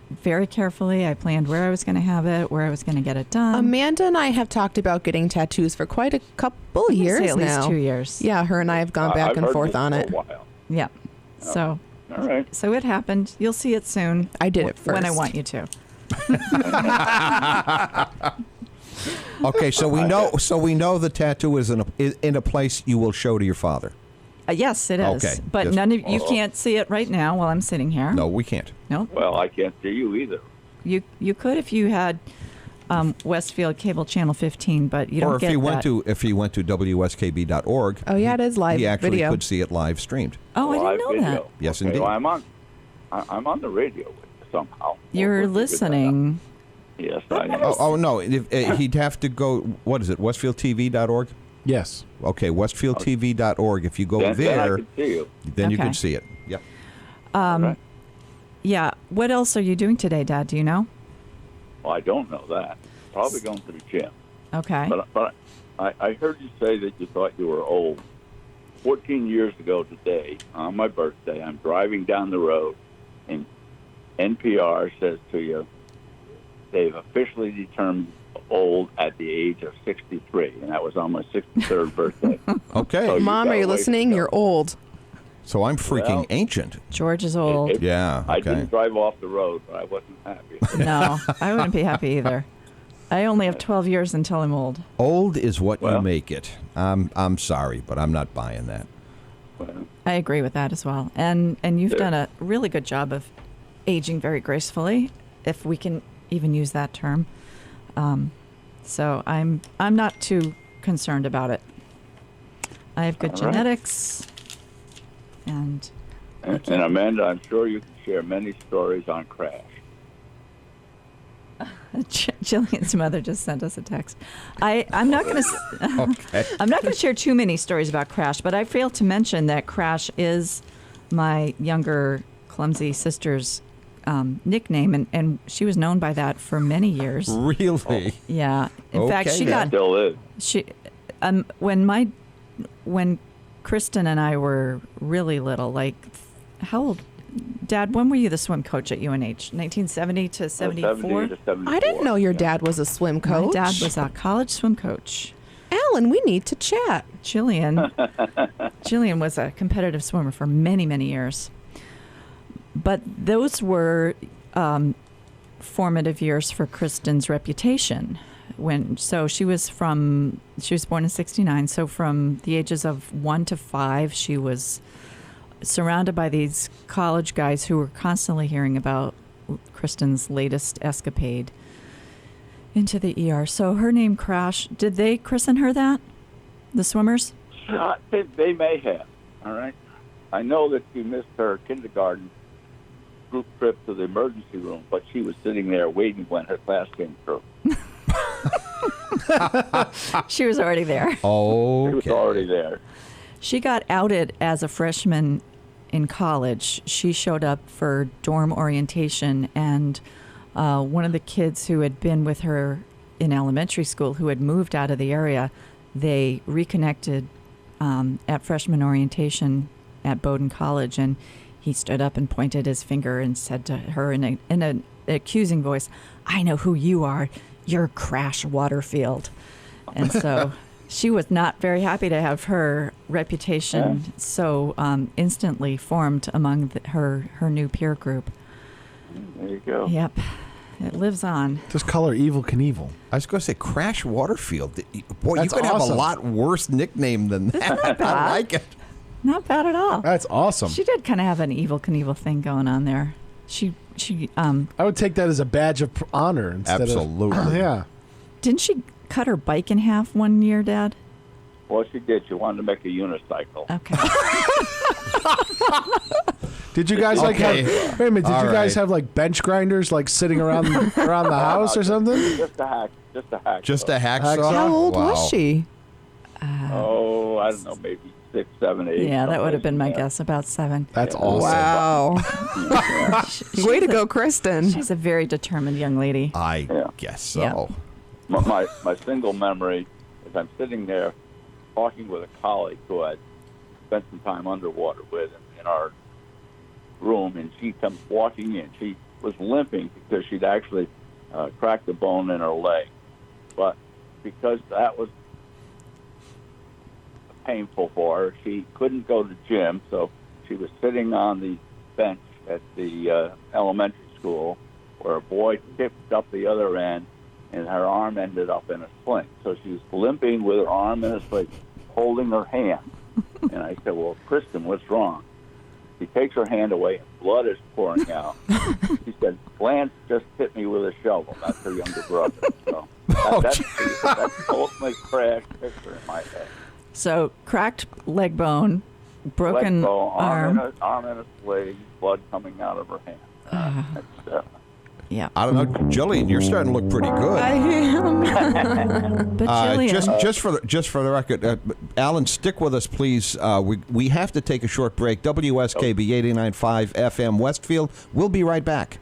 very carefully. I planned where I was going to have it, where I was going to get it done. Amanda and I have talked about getting tattoos for quite a couple I'd years say at now. least 2 years. Yeah, her and I have gone back I've and heard forth this on for it. a while. Yeah. So, All right. so it happened. You'll see it soon. I did it when I first. want you to. Okay, so we know the tattoo is in a place you will show to your father. Yes, it is. Okay, But just- none of you can't see it right now while I'm sitting here. No, we can't. No. Well, I can't see you either. You could if you had Westfield Cable Channel 15, but you don't Or if get he went that. to WSKB.org, Oh yeah, it is live he actually video. could see it live streamed. Oh, I Live didn't know video. that. Yes, Okay, indeed. well, I'm on the radio with you somehow. You're We'll figure that listening. out. Yes, I am. Oh no, he'd have to go. What is it? WestfieldTV.org. Yes. Okay, WestfieldTV.org. If you go Then I there, can see you. then you Okay. can see it. Yep. Right. Yeah. What else are you doing today, Dad? Do you know? Well, I don't know that. Probably going to the gym. Okay. But I heard you say that you thought you were old. 14 years ago today, on my birthday, I'm driving down the road, and NPR says to you, they've officially determined old at the age of 63, and that was on my 63rd birthday. Okay. So you Mom, got are you a ways to listening? go. You're old. So I'm freaking Well- ancient. George is old. Yeah. I Okay. didn't drive off the road, but I wasn't happy. No, I wouldn't be happy either. I only have 12 years until I'm old. Old is what you Well- make it. I'm sorry, but I'm not buying that. Well, I agree with that as well. And you've done a really good job of aging very gracefully, if we can even use that term. So I'm not too concerned about it. I have good All right. genetics, and and Amanda, I'm sure you can share many stories on Crash. Jillian's mother just sent us a text. I'm not going to. Okay. I'm not going to share too many stories about Crash, but I failed to mention that Crash is my younger clumsy sister's nickname, and she was known by that for many years. Really? Yeah. In fact, Okay. she It got still is. when Kristen and I were really little, like how old? Dad, when were you the swim coach at UNH? 1970 to 74? 70 to 74. I didn't know your dad was a swim coach. My dad was a college swim coach. Alan, we need to chat. Jillian was a competitive swimmer for many, many years. But those were formative years for Kristen's reputation. She was born in 69, so from the ages of 1 to 5, she was surrounded by these college guys who were constantly hearing about Kristen's latest escapade into the ER. So her name Crash. Did they christen her that? The swimmers? They may have. All right. I know that she missed her kindergarten group trip to the emergency room, but she was sitting there waiting when her class came through. She was already there. Oh. She was already there. She got outed as a freshman in college. She showed up for dorm orientation, and one of the kids who had been with her in elementary school, who had moved out of the area, they reconnected at freshman orientation at Bowdoin College, and he stood up and pointed his finger and said to her in an accusing voice, "I know who you are. You're Crash Waterfield." And so she was not very happy to have her reputation so instantly formed among her new peer group. There you go. Yep. It lives on. Just call her Evil Knievel. I was going to say Crash Waterfield. Boy, That's you could have a awesome. lot worse nickname than that. I like it. Not bad at all. That's awesome. She did kind of have an Evil Knievel thing going on there. She I would take that as a badge of honor instead Absolutely. of... Yeah. didn't she cut her bike in half one year, Dad? Well, she did. She wanted to make a unicycle. Okay. Did you guys like Okay. have... Wait a minute. Did All you guys right. have like bench grinders like sitting around the house or something? Just a hack. Just a hacksaw? Hacksaw? How old Wow. was she? Oh, I don't know, maybe 6, 7, 8. Yeah, that would have been my Yeah. guess. About 7. That's awesome. Wow. Way to go, Kristen. She's a very determined young lady. I Yeah. guess so. Yeah. My single memory is I'm sitting there talking with a colleague who I'd spent some time underwater with in our room, and she comes walking in. She was limping because she'd actually cracked a bone in her leg. But because that was painful for her, she couldn't go to the gym, so she was sitting on the bench at the elementary school where a boy tipped up the other end and her arm ended up in a sling. So she was limping with her arm in a sling, holding her hand. And I said, well, Kristen, what's wrong? She takes her hand away and blood is pouring out. She said, Lance just hit me with a shovel. That's her younger brother. So that's the ultimate crash picture in my head. So cracked leg bone, broken Leg bone, arm. arm in a sling, blood coming out of her hand. That's, Yeah. I don't know, Jillian, you're starting to look pretty good. I am. But Jillian, Just for the record, Alan, stick with us, please. We have to take a short break. WSKB 89.5 FM Westfield. We'll be right back.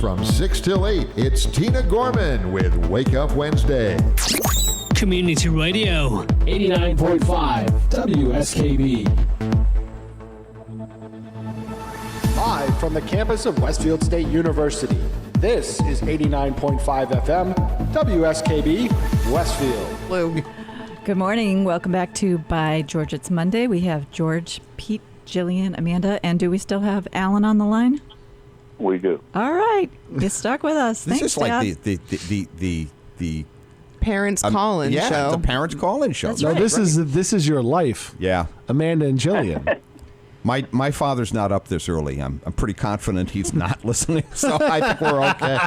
from 6 till 8, it's Tina Gorman with Wake Up Wednesday. Community Radio. 89.5 WSKB. Live from the campus of Westfield State University, this is 89.5 FM WSKB Westfield. Good morning. Welcome back to By George. It's Monday. We have George, Pete, Jillian, Amanda, and do we still have Alan on the line? We do. All right. You stuck with us. This Thanks, is like Dad. the Parents call-in yeah, show. the parents call-in show. That's No, right. this is your life. Yeah. Amanda and Jillian. My father's not up this early. I'm pretty confident he's not listening, so I think we're okay.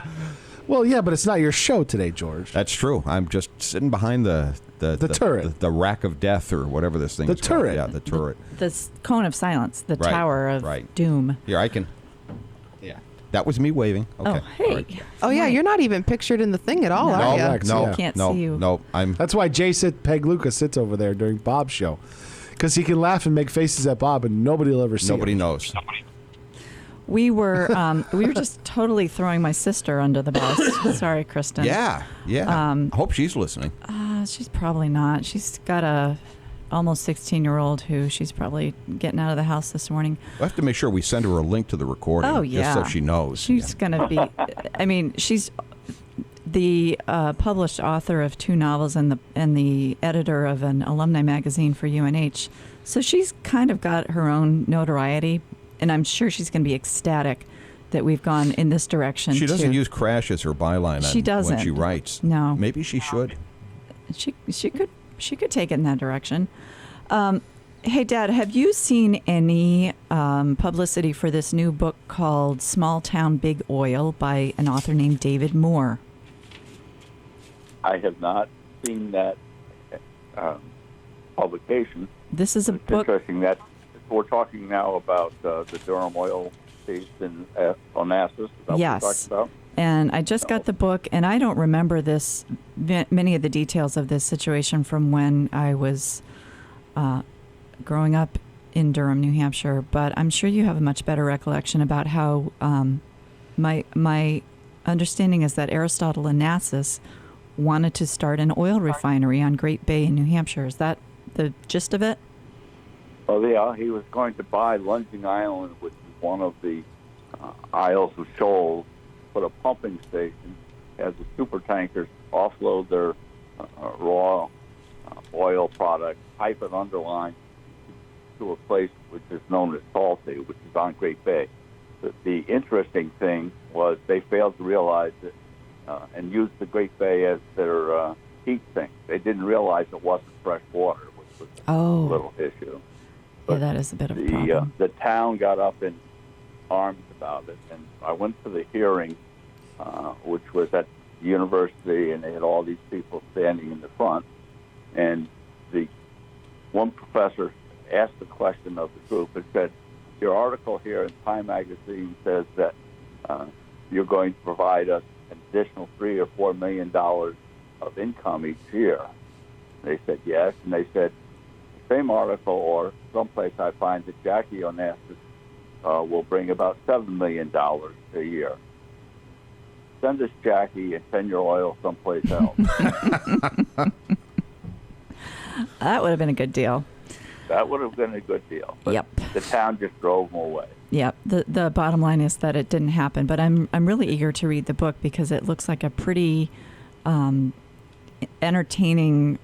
Well, yeah, but it's not your show today, George. That's true. I'm just sitting behind the turret. the rack of death, or whatever this thing The is called. turret. Yeah, the turret. The cone of silence, the Right, tower of right. doom. Here, I can. Yeah. That was me waving. Okay. Oh, hey. All right. Oh, yeah, you're not even pictured in the thing at all, No. are you? Rex, No, yeah. Can't no, see you. no. I'm. That's why Peg Lucas sits over there during Bob's show. Because he can laugh and make faces at Bob, and nobody will ever see Nobody him. knows. We were just totally throwing my sister under the bus. Sorry, Kristen. Yeah, yeah. I hope she's listening. She's probably not. She's got a almost 16-year-old who she's probably getting out of the house this morning. We'll have to make sure we send her a link to the recording. Oh, yeah. Just so she knows. She's going to be, I mean, she's the published author of 2 novels and the editor of an alumni magazine for UNH. So she's kind of got her own notoriety, and I'm sure she's going to be ecstatic that we've gone in this direction. She doesn't too. use crash as her byline She doesn't. when she writes. No. Maybe she should. She could take it in that direction. Hey, Dad, have you seen any publicity for this new book called Small Town Big Oil by an author named David Moore? I have not seen that publication. This is a It's book. interesting that we're talking now about the Durham oil case in Onassis. Is that Yes. what we're talking about? And I just got the book, and I don't remember many of the details of this situation from when I was growing up in Durham, New Hampshire. But I'm sure you have a much better recollection about how my understanding is that Aristotle Onassis wanted to start an oil refinery on Great Bay in New Hampshire. Is that the gist of it? Oh, yeah. He was going to buy Lunging Island, which is one of the Isles of Shoals, put a pumping station, as the super tankers offload their raw oil product, pipe it underline to a place which is known as Salty, which is on Great Bay. The interesting thing was they failed to realize it and used the Great Bay as their heat sink. They didn't realize it wasn't fresh water, which was a little issue. Yeah, that is a bit of a problem. The town got up in arms about it, and I went to the hearing, which was at the university, and they had all these people standing in the front, and the one professor asked the question of the group and said, your article here in Time magazine says that you're going to provide us an additional $3 or $4 million of income each year. They said yes, and they said, the same article or someplace I find that Jackie Onassis will bring about $7 million a year. Send us Jackie and send your oil someplace else. That would have been a good deal. That would have been a good deal. But Yep. the town just drove them away. Yeah, the bottom line is that it didn't happen, but I'm really eager to read the book because it looks like a pretty entertaining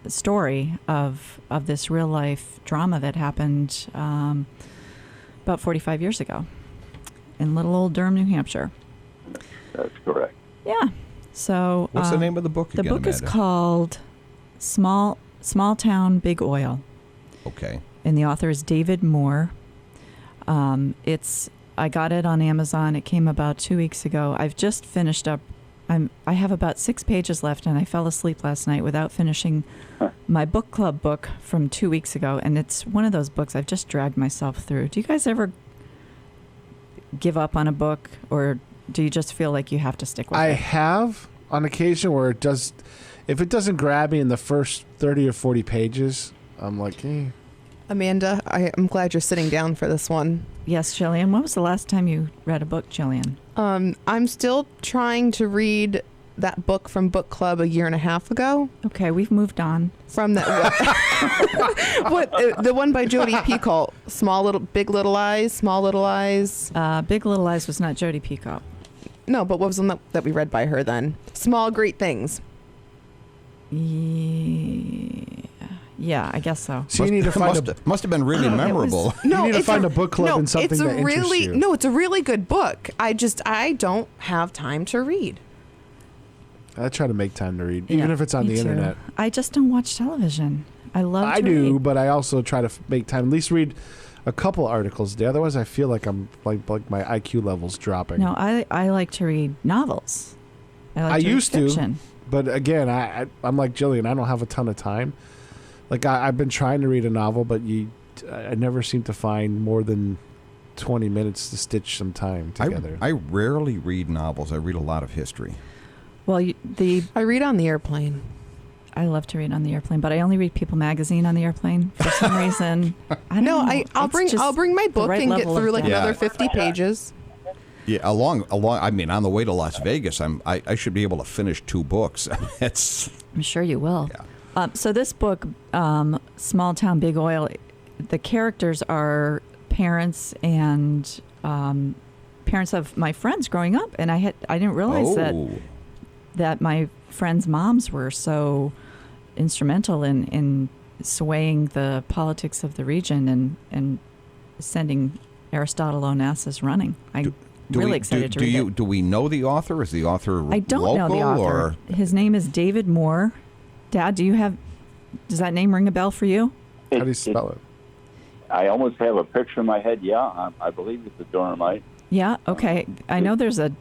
story of this real life drama that happened about 45 years ago in little old Durham, New Hampshire. That's correct. Yeah. So What's the name of the book The again, book is Amanda? called Small Town Big Oil. Okay. And the author is David Moore. I got it on Amazon. It came about 2 weeks ago. I've just finished up. I have about 6 pages left, and I fell asleep last night without finishing my book club book from 2 weeks ago. And it's one of those books I've just dragged myself through. Do you guys ever give up on a book, or do you just feel like you have to stick with I it? have on occasion where it does. If it doesn't grab me in the first 30 or 40 pages, I'm like, eh. Amanda, I'm glad you're sitting down for this one. Yes, Jillian. When was the last time you read a book, Jillian? I'm still trying to read that book from book club a year and a half ago. Okay, we've moved on from that. The one by Jodi Picoult, Big Little Eyes, Small Little Eyes. Big Little Eyes was not Jodi Picoult. No, but what was the one that we read by her then? Small Great Things. Yeah, I guess so. So you need to find must have been really memorable. You need to find a book club and something it's a that interests really you. no, it's a really good book. I don't have time to read. I try to make time to read, even if it's on me the too. internet. I just don't watch television. I love. I to do, read. but I also try to make time. At least read a couple articles a day. Otherwise, I feel like I'm like my IQ level's dropping. No, I like to read novels. I used fiction. to, but again, I'm like Jillian. I don't have a ton of time. Like I've been trying to read a novel, but I never seem to find more than 20 minutes to stitch some time together. I rarely read novels. I read a lot of history. Well, I read on the airplane. I love to read on the airplane, but I only read People magazine on the airplane for some reason. I'll bring my book right and get level of through like depth. another 50 pages. Yeah, along. I mean, on the way to Las Vegas, I should be able to finish 2 books. I'm sure you will. Yeah. So this book, Small Town Big Oil, the characters are parents and parents of my friends growing up, and I didn't realize that my friends' moms were so instrumental in swaying the politics of the region and sending Aristotle Onassis running. I'm really excited to read it. Do we know the author? Is the author I don't local, know the author. Or? His name is David Moore. Dad, does that name ring a bell for you? How do you spell it? I almost have a picture in my head. Yeah, I believe it's a Dormite. Yeah, okay. I know there's a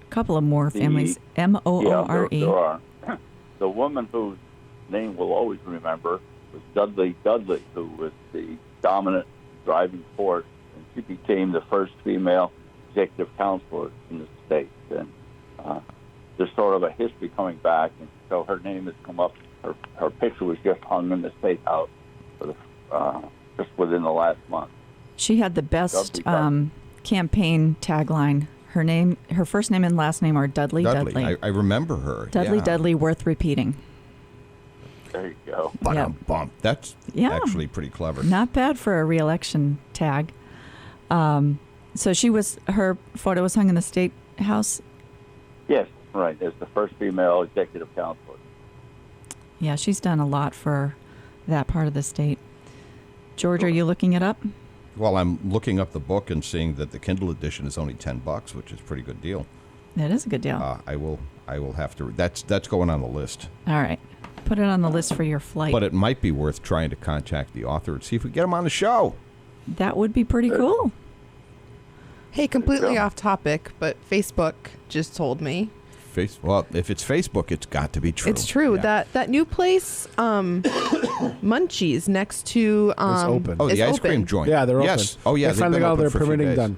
couple of Moore families. Moore. Yeah, there are. The woman whose name we'll always remember was Dudley Dudley, who was the dominant driving force, and she became the first female executive counselor in the state. And there's sort of a history coming back, and so her name has come up. Her picture was just hung in the State House for just within the last month. She had the best campaign tagline. Her first name and last name are Dudley Dudley. I remember her. Dudley yeah. Dudley, worth repeating. There you go. Bump. That's actually pretty clever. Not bad for a re-election tag. So her photo was hung in the State House? Yes, right. As the first female executive counselor. Yeah, she's done a lot for that part of the state. George, are you looking it up? Well, I'm looking up the book and seeing that the Kindle edition is only $10, which is a pretty good deal. That is a good deal. I will have to. That's going on the list. All right, put it on the list for your flight. But it might be worth trying to contact the author and see if we get him on the show. That would be pretty cool. Hey, completely off topic, but Facebook just told me. Well, if it's Facebook, it's got to be true. It's true. Yeah. That new place, Munchies, next to It's open. Oh, the is ice open. cream joint. Yeah, they're open. Yes. Oh, yeah. They finally got all their permitting done.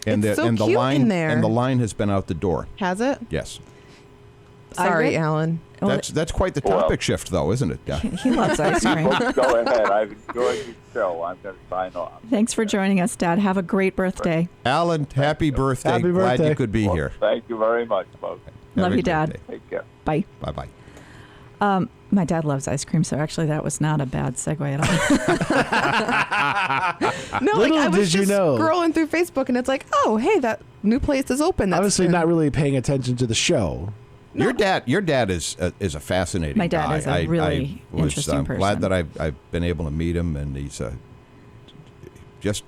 And It's the so and the cute line in there. and the line has been out the door. Has it? Yes. Sorry, Alan. That's quite the topic shift, though, isn't it? Yeah. He loves ice cream. Go ahead. I've enjoyed your show. I'm going to sign off. Thanks for joining us, Dad. Have a great birthday. Alan, happy birthday. Happy Glad birthday. you could be here. Thank you very much, folks. Love Happy you, Dad. birthday. Take care. Bye. Bye-bye. My dad loves ice cream, so actually that was not a bad segue at all. No, Little I was did you just know. scrolling through Facebook, and it's like, oh, hey, that new place is open. That's Obviously, not really paying attention to the show. Your dad is a fascinating My dad guy. is a really interesting person. Glad that I've been able to meet him, and he's just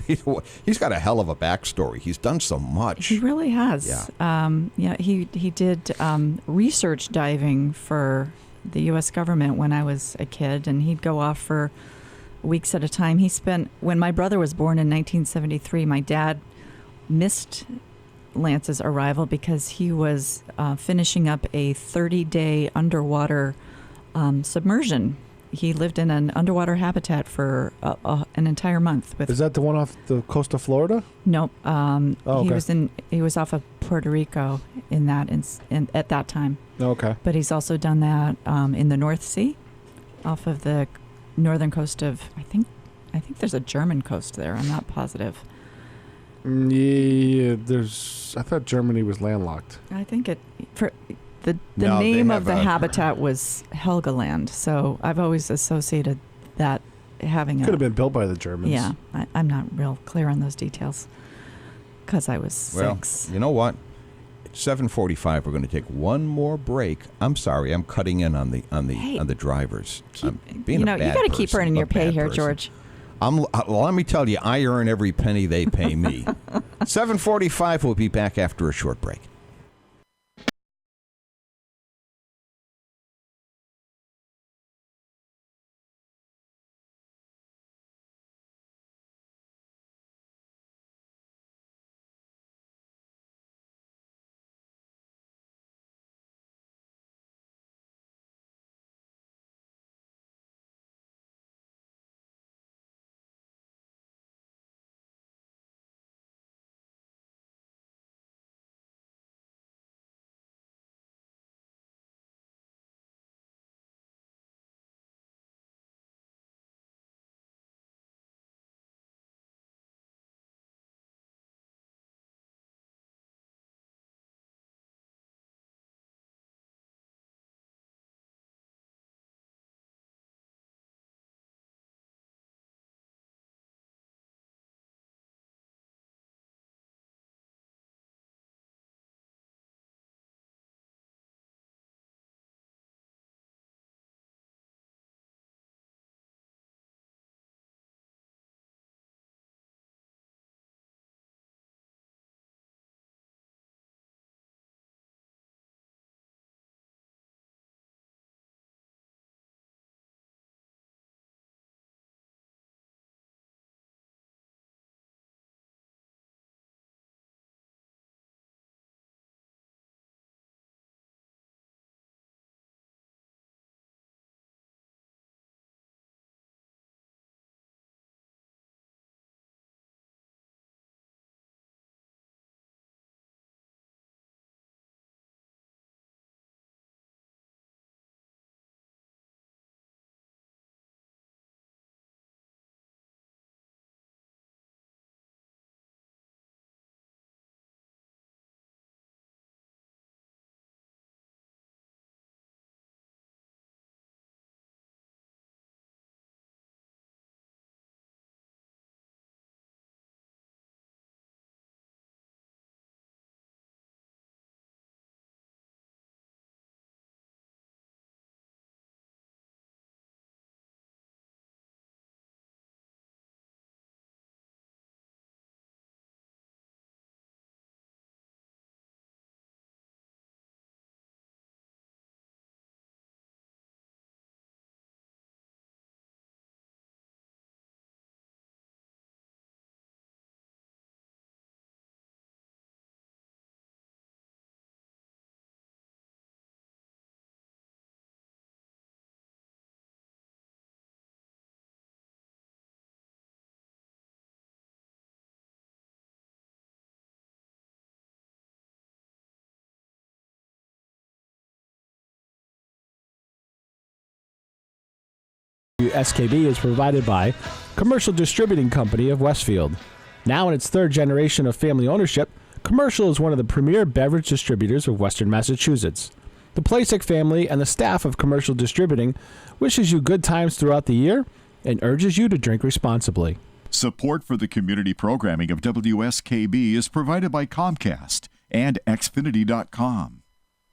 he's got a hell of a backstory. He's done so much. He really has. Yeah. He did research diving for the U.S. government when I was a kid, and he'd go off for weeks at a time. When my brother was born in 1973, my dad missed Lance's arrival because he was finishing up a 30-day underwater submersion. He lived in an underwater habitat for an entire month. Is that the one off the coast of Florida? Nope. Okay. He was off of Puerto Rico at that time. Okay. But he's also done that in the North Sea, off of the northern coast of I think I think there's a German coast there. I'm not positive. Yeah, I thought Germany was landlocked. I think the No, they name have of the a- habitat was Helgoland, so I've always associated that having Could have been built by the Germans. Yeah, I'm not real clear on those details because I was 6. You know what? It's 7:45. We're going to take one more break. I'm sorry. I'm cutting in on the drivers. I'm being you a bad got to keep person, earning a your pay bad here, person. George. Let me tell you, I earn every penny they pay me. 7:45. We'll be back after a short break. WSKB is provided by Commercial Distributing Company of Westfield. Now in its third generation of family ownership, Commercial is one of the premier beverage distributors of Western Massachusetts. The Plasek family and the staff of Commercial Distributing wishes you good times throughout the year and urges you to drink responsibly. Support for the community programming of WSKB is provided by Comcast and Xfinity.com,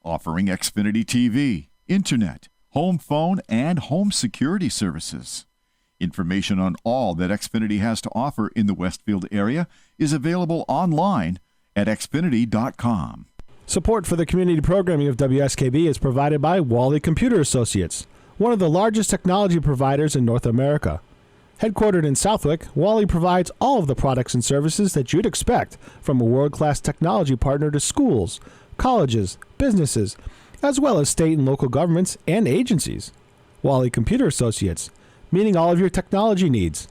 offering Xfinity TV, Internet, home phone, and home security services. Information on all that Xfinity has to offer in the Westfield area is available online at Xfinity.com. Support for the community programming of WSKB is provided by Wally Computer Associates, one of the largest technology providers in North America. Headquartered in Southwick, Wally provides all of the products and services that you'd expect from a world-class technology partner to schools, colleges, businesses, as well as state and local governments and agencies. Wally Computer Associates, meeting all of your technology needs.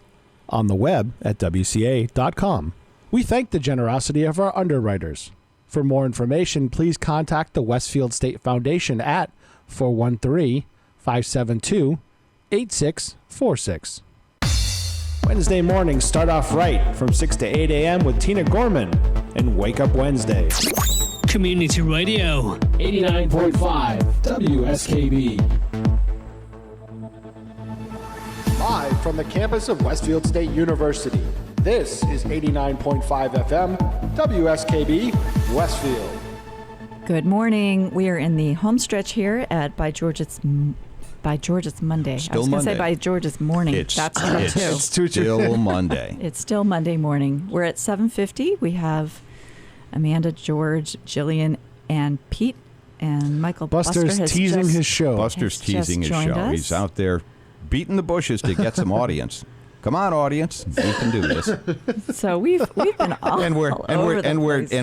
On the web at WCA.com. We thank the generosity of our underwriters. For more information, please contact the Westfield State Foundation at 413-572-8646. Wednesday mornings start off right from 6 to 8 a.m. with Tina Gorman and Wake Up Wednesday. Community Radio. 89.5 WSKB. Live from the campus of Westfield State University, this is 89.5 FM WSKB Westfield. Good morning. We are in the home stretch here at By George's Monday. I was going to say By George's morning. That's true too. It's still Monday. It's still Monday morning. We're at 7:50. We have Amanda, George, Jillian, and Pete, and Michael. Buster's teasing his show. Buster's teasing his show. Us. He's out there beating the bushes to get some audience. Come on, audience, we can do this. So we've been all and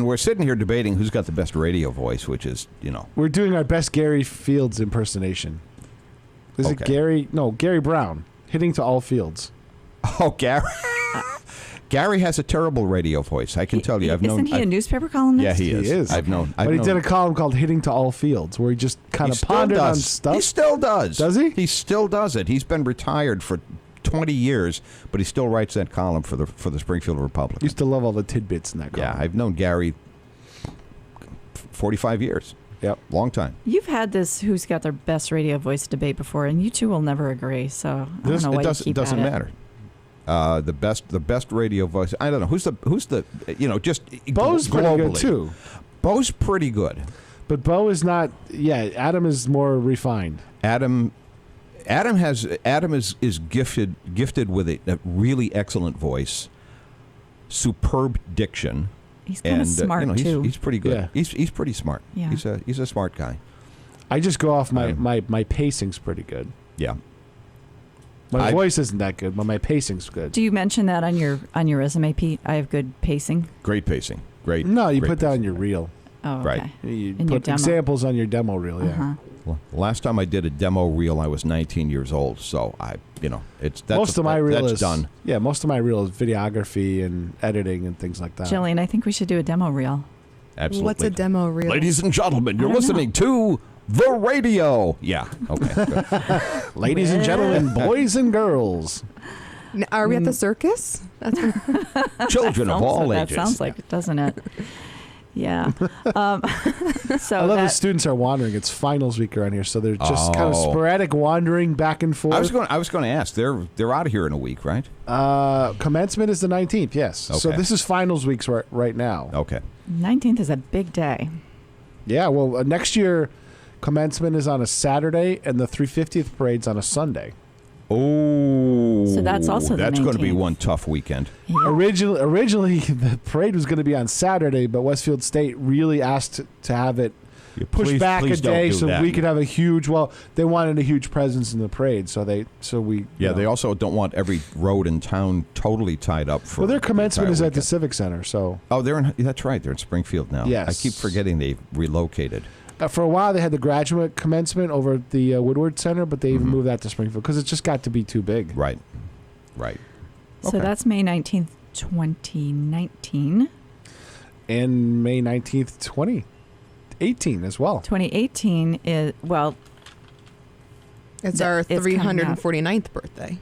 we're sitting here debating who's got the best radio voice, which is, We're doing our best Gary Fields impersonation. Is it Gary? No, Gary Brown. Hitting to all fields. Oh, Gary. Gary has a terrible radio voice. I can tell you. Isn't he a newspaper columnist? Yeah, he is. I've known. But he did a column called "Hitting to All Fields," where he just kind of pondered on stuff. He still does. Does he? He still does it. He's been retired for 20 years, but he still writes that column for the Springfield Republican. Used to love all the tidbits in that column. Yeah, I've known Gary 45 years. Yep, long time. You've had this "who's got their best radio voice" debate before, and you two will never agree. So I don't know why you keep it doesn't at it. matter. The best radio voice. I don't know who's the just Bo's globally. pretty good too. Bo's pretty good, but Bo is not. Yeah, Adam is more refined. Adam is gifted with a really excellent voice, superb diction. He's kind of smart too. He's pretty good. Yeah. He's pretty smart. Yeah. He's a smart guy. I just go off my pacing's pretty good. Yeah. My voice isn't that good, but my pacing's good. Do you mention that on your resume, Pete? I have good pacing. Great pacing. Great. No, you great put that on your reel. Oh, okay. Right. You In your put demo. examples on your demo reel. Yeah. Uh-huh. Well, last time I did a demo reel, I was 19 years old. So Most of my reel that's is done. Yeah, most of my reel is videography and editing and things like that. Jillian, I think we should do a demo reel. Absolutely. What's a demo reel? Ladies and gentlemen, you're I don't listening to the radio. Yeah. Okay. Ladies and gentlemen, boys and girls. Are we at the circus? That's Children of all That ages. sounds like it, doesn't it? Yeah. So I love the students are wandering. It's finals week around here, so they're just kind of sporadic wandering back and forth. I was going to ask. They're out of here in a week, right? Commencement is the 19th. Yes. Okay. So this is finals weeks right now. Okay. 19th is a big day. Yeah. Well, next year, commencement is on a Saturday, and the 350th parade's on a Sunday. Oh. So that's also the that's going to be 19th. one tough weekend. Yeah. Originally, the parade was going to be on Saturday, but Westfield State really asked to have it pushed back a day so we could have a huge. Well, they wanted a huge presence in the parade, They also don't want every road in town totally tied up for. Well, their commencement the is entire at the weekend. Civic Center, so. Oh, that's right. They're in Springfield now. Yes. I keep forgetting they relocated. For a while, they had the graduate commencement over at the Woodward Center, but they even moved that to Springfield because it just got to be too big. Right. So Okay. that's May 19th, 2019. And May 19th, 2018 as well. 2018 is, well, It's our It's coming up. 349th birthday.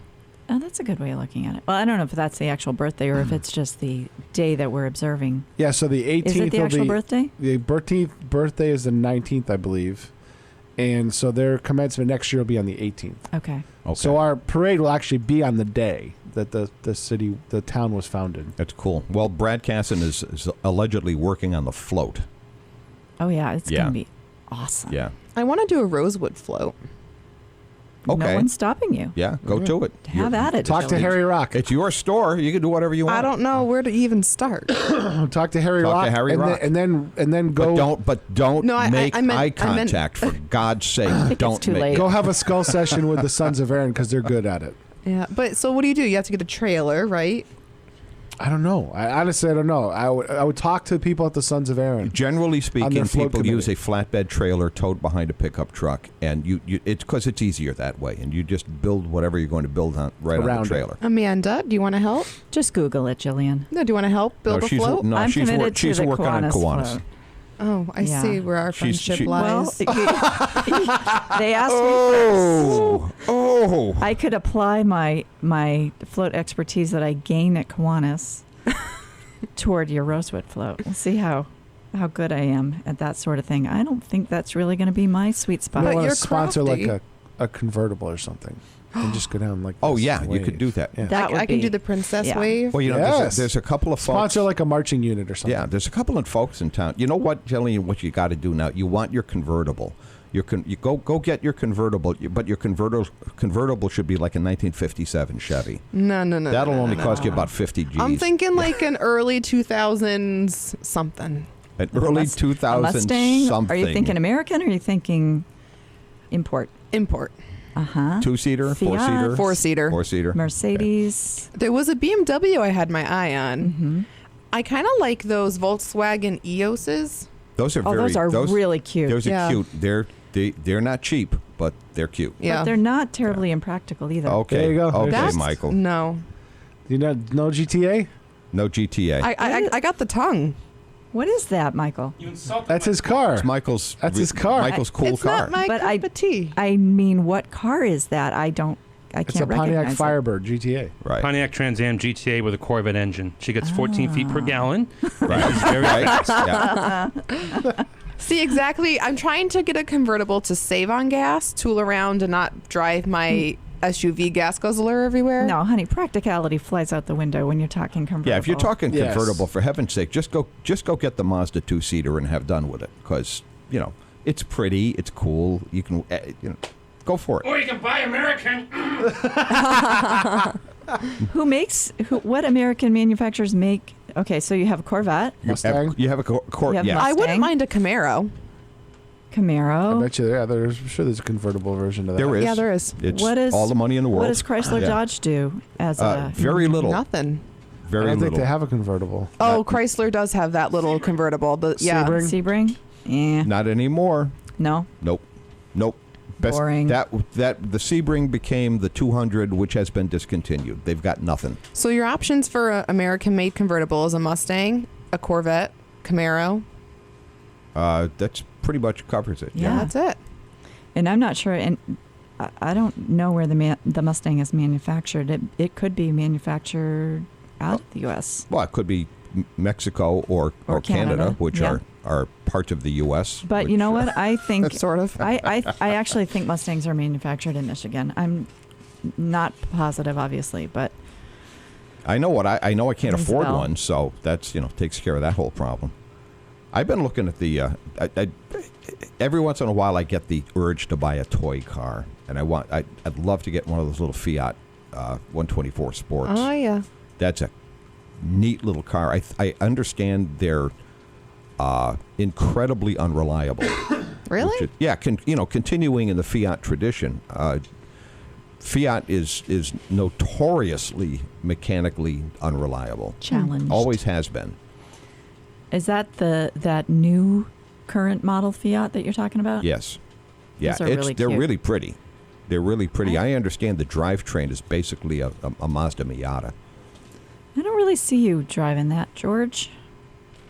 oh, that's a good way of looking at it. Well, I don't know if that's the actual birthday or if it's just the day that we're observing. Yeah, so the 18th Is it the will actual be, birthday? The birthday is the 19th, I believe. And so their commencement next year will be on the 18th. Okay. So our parade will actually be on the day that the town was founded. That's cool. Well, Brad Casson is allegedly working on the float. Oh, yeah. It's Yeah. going to be awesome. Yeah. I want to do a rosewood float. Okay. No one's stopping you. Yeah, go to it. Have at it. Talk to Harry Rock. It's your store. You can do whatever you want. I don't know where to even start. Talk to Harry Talk Rock. to Harry Rock. And then go. But don't No, I make meant- eye contact for God's sake. Don't too make late. it. Go have a skull session with the Sons of Aaron because they're good at it. Yeah, but so what do? You have to get a trailer, right? I don't know. I honestly don't know. I would talk to people at the Sons of Aaron. Generally On speaking, their float people use a committee. flatbed trailer towed behind a pickup truck, and it's because it's easier that way, and you just build whatever you're going to build on on Around the it. trailer. Amanda, do you want to help? Just Google it, Jillian. No, do you want to help build a float? No, I'm she's committed to she's the working on Kiwanis Kiwanis. float. Oh, I Yeah. see where our friendship she- lies. Well, they asked me first. Oh, Oh. I could apply my float expertise that I gain at Kiwanis toward your rosewood float. We'll see how good I am at that sort of thing. I don't think that's really going to be my sweet spot. You want you're to sponsor crafty. like a convertible or something, and just go down like. Oh this yeah, you wave. could do that. Yeah. That would I can be- do the princess yeah. wave. Well, you know, Yes. there's a couple of folks. Sponsor like a marching unit or something. Yeah, there's a couple of folks in town. You know what, Jillian? What you got to do now? You want your convertible. You go get your convertible, but your convertible should be like a 1957 Chevy. No. That'll no, only no, cost you no. about 50 G's. I'm thinking like an early 2000s something. An early A 2000 Mustang? something. Are you thinking American or are you thinking import? Import. Uh-huh. 2-seater, Fiat. 4-seater, Four-seater. 4-seater. Mercedes. There was a BMW I had my eye on. Mm-hmm. I kind of like those Volkswagen EOSes. Those are Oh, very. those are really cute. Those are Yeah. cute. They're not cheap, but they're cute. Yeah. But they're not terribly impractical either. Okay. There you go. Okay, That's- Michael. No. You know, no GTA. No GTA. I got the tongue. What is that, Michael? That's his car. It's Michael's. That's his car. Michael's cool It's car. not my But cup of tea. I mean, what car is that? I can't It's a Pontiac recognize it. Firebird GTA. Right. Pontiac Trans Am GTA with a Corvette engine. She gets 14 feet per gallon. Right. She's very Right. fast. Yeah. See, exactly. I'm trying to get a convertible to save on gas, tool around, and not drive my SUV gas guzzler everywhere. No, honey, practicality flies out the window when you're talking convertible. Yeah, if you're talking Yes. convertible, for heaven's sake, just go get the Mazda 2-seater and have done with it, because it's pretty, it's cool. You can go for it. Or you can buy American. What American manufacturers make? Okay, so you have a Corvette, Mustang. You have a You have yeah. I wouldn't Mustang. mind a Camaro. Camaro. I bet you. Yeah, I'm sure there's a convertible version of that. There is. Yeah, there is. It's What is- all the money in the world. What does Chrysler Yeah. Dodge do as a? Very little. Nothing. I Very don't think little. they have a convertible. Oh, Chrysler does have that little convertible. Yeah. Sebring? Sebring? Yeah. Not anymore. No. Nope. Boring. That the Sebring became the 200, which has been discontinued. They've got nothing. So your options for an American-made convertible is a Mustang, a Corvette, Camaro. That's pretty much covers it. Yeah. That's it. And I'm not sure, and I don't know where the Mustang is manufactured. It could be manufactured out of the U.S. Well, it could be Mexico or Canada, which yeah. are parts of the U.S. But which, you know what? I think Sort of. I actually think Mustangs are manufactured in Michigan. I'm not positive, obviously, but I know what I know. I can't Rings a afford bell. one, so that's takes care of that whole problem. I've been looking at the. Every once in a while, I get the urge to buy a toy car, and I'd love to get one of those little Fiat 124 Sports. Oh, yeah. That's a neat little car. I understand they're incredibly unreliable. Really? Which yeah, continuing in the Fiat tradition. Fiat is notoriously mechanically unreliable. challenged. Always has been. Is that that new current model Fiat that you're talking about? Yes. Yeah, Those are really they're cute. really pretty. They're really pretty. I understand the drivetrain is basically a Mazda Miata. I don't really see you driving that, George.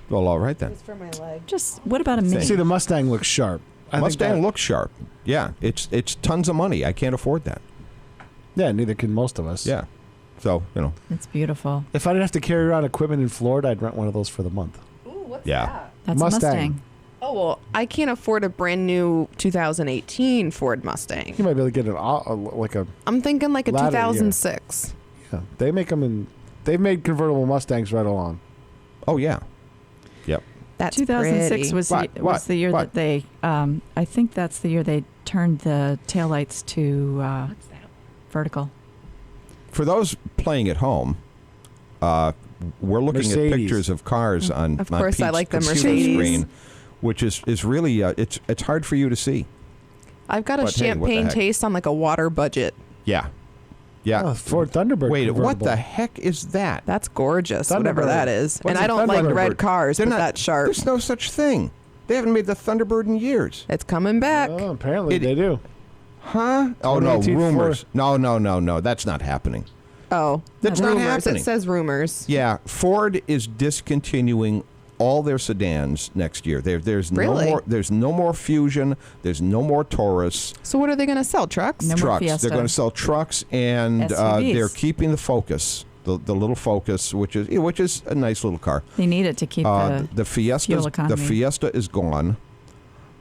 Well, all right then. for my leg. Just what about a Mini? See, the Mustang looks sharp. I think Mustang that- looks sharp. Yeah, it's tons of money. I can't afford that. Yeah, neither can most of us. Yeah. So, It's beautiful. If I didn't have to carry around equipment in Florida, I'd rent one of those for the month. Ooh, what's Yeah. that? That's Mustang. a Mustang. Oh, well, I can't afford a brand new 2018 Ford Mustang. You might be able to get like a. I'm thinking like a Latter year. 2006. Yeah, they make them in. They've made convertible Mustangs right along. oh yeah. Yep. That's 2006 pretty. was What? was the year What? that they. I think that's the year they turned the taillights to vertical. For those playing at home, we're looking at Mercedes. pictures of cars on Of on course, I Pete's like the computer Mercedes. screen, which is really it's hard for you to see. I've got a But hey, what the champagne heck? taste on like a water budget. Yeah. Yeah. Oh, Ford Thunderbird. Wait, what convertible. the heck is that? That's gorgeous, whatever Thunderbird. that is. What's and I a don't like Thunderbird? red cars, They're but not- that's sharp. There's no such thing. They haven't made the Thunderbird in years. It's coming back. Oh, apparently It- they do. Huh? Oh no, 2018 rumors. Ford. No, that's not happening. Oh, That's not rumors. happening. It says rumors. Yeah, Ford is discontinuing all their sedans next year. There's Really? no more. There's no more Fusion. There's no more Taurus. So what are they going to sell? Trucks? No more Trucks. Fiesta. They're going to sell trucks, and SUVs. they're keeping the Focus, the little Focus, which is a nice little car. They need it to keep The Fiesta. fuel economy. The Fiesta is gone.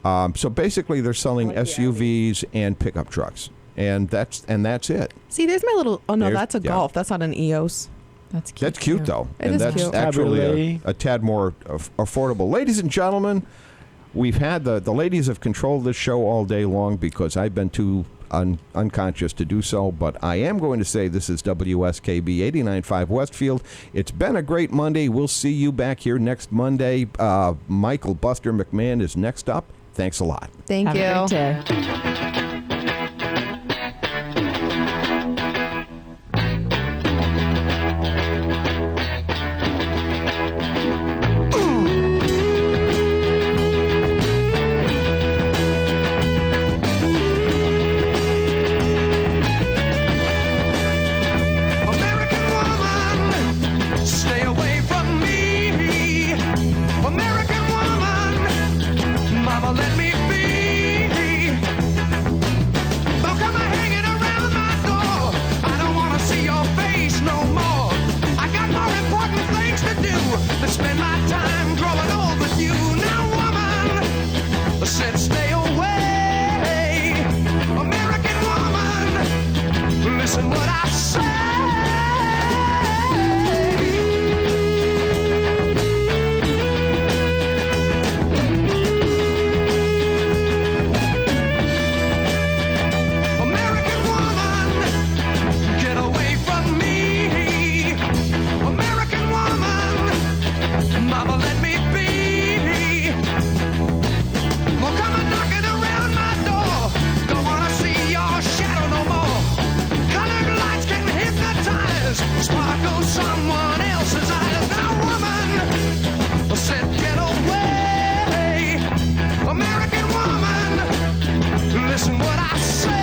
So basically, they're selling SUVs and pickup trucks, and that's it. See, there's my little. Oh no, There's- that's a yeah. Golf. That's not an EOS. That's cute. That's cute, though. It and is that's cute. actually a tad more affordable. Ladies and gentlemen, we've had the ladies have controlled this show all day long because I've been too unconscious to do so. But I am going to say this is WSKB 89.5 Westfield. It's been a great Monday. We'll see you back here next Monday. Michael Buster McMahon is next up. Thanks a lot. Thank Have you. a great day. American woman, stay away from me. American woman, mama, let me be. Don't come hanging around my door. I don't want to see your face no more. I got more important things to do than spend my time growing old with you. Now, woman, said stay away. American woman, listen what I say. American woman, get away from me. American woman, mama, let me be. Well, come on knocking around my door. Don't wanna see your shadow no more. Colored lights can hypnotize, sparkle someone else's eyes. Now, woman, said get away. American woman, listen what I say.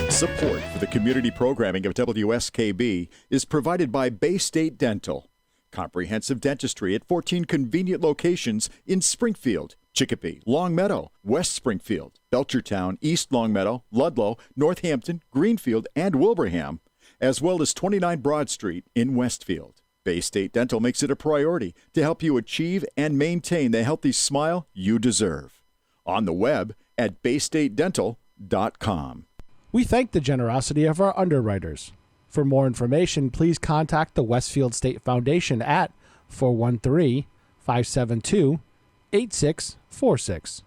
Support for the community programming of WSKB is provided by Bay State Dental. Comprehensive dentistry at 14 convenient locations in Springfield, Chicopee, Longmeadow, West Springfield, Belchertown, East Longmeadow, Ludlow, Northampton, Greenfield, and Wilbraham, as well as 29 Broad Street in Westfield. Bay State Dental makes it a priority to help you achieve and maintain the healthy smile you deserve. On the web at baystatedental.com. We thank the generosity of our underwriters. For more information, please contact the Westfield State Foundation at 413-572-8646.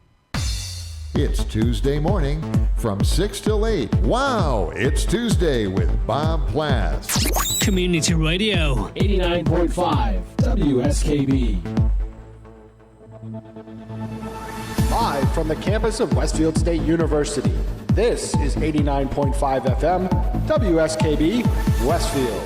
It's Tuesday morning from 6 till 8. Wow, it's Tuesday with Bob Plass. Community Radio. 89.5 WSKB. Live from the campus of Westfield State University, this is 89.5 FM WSKB Westfield.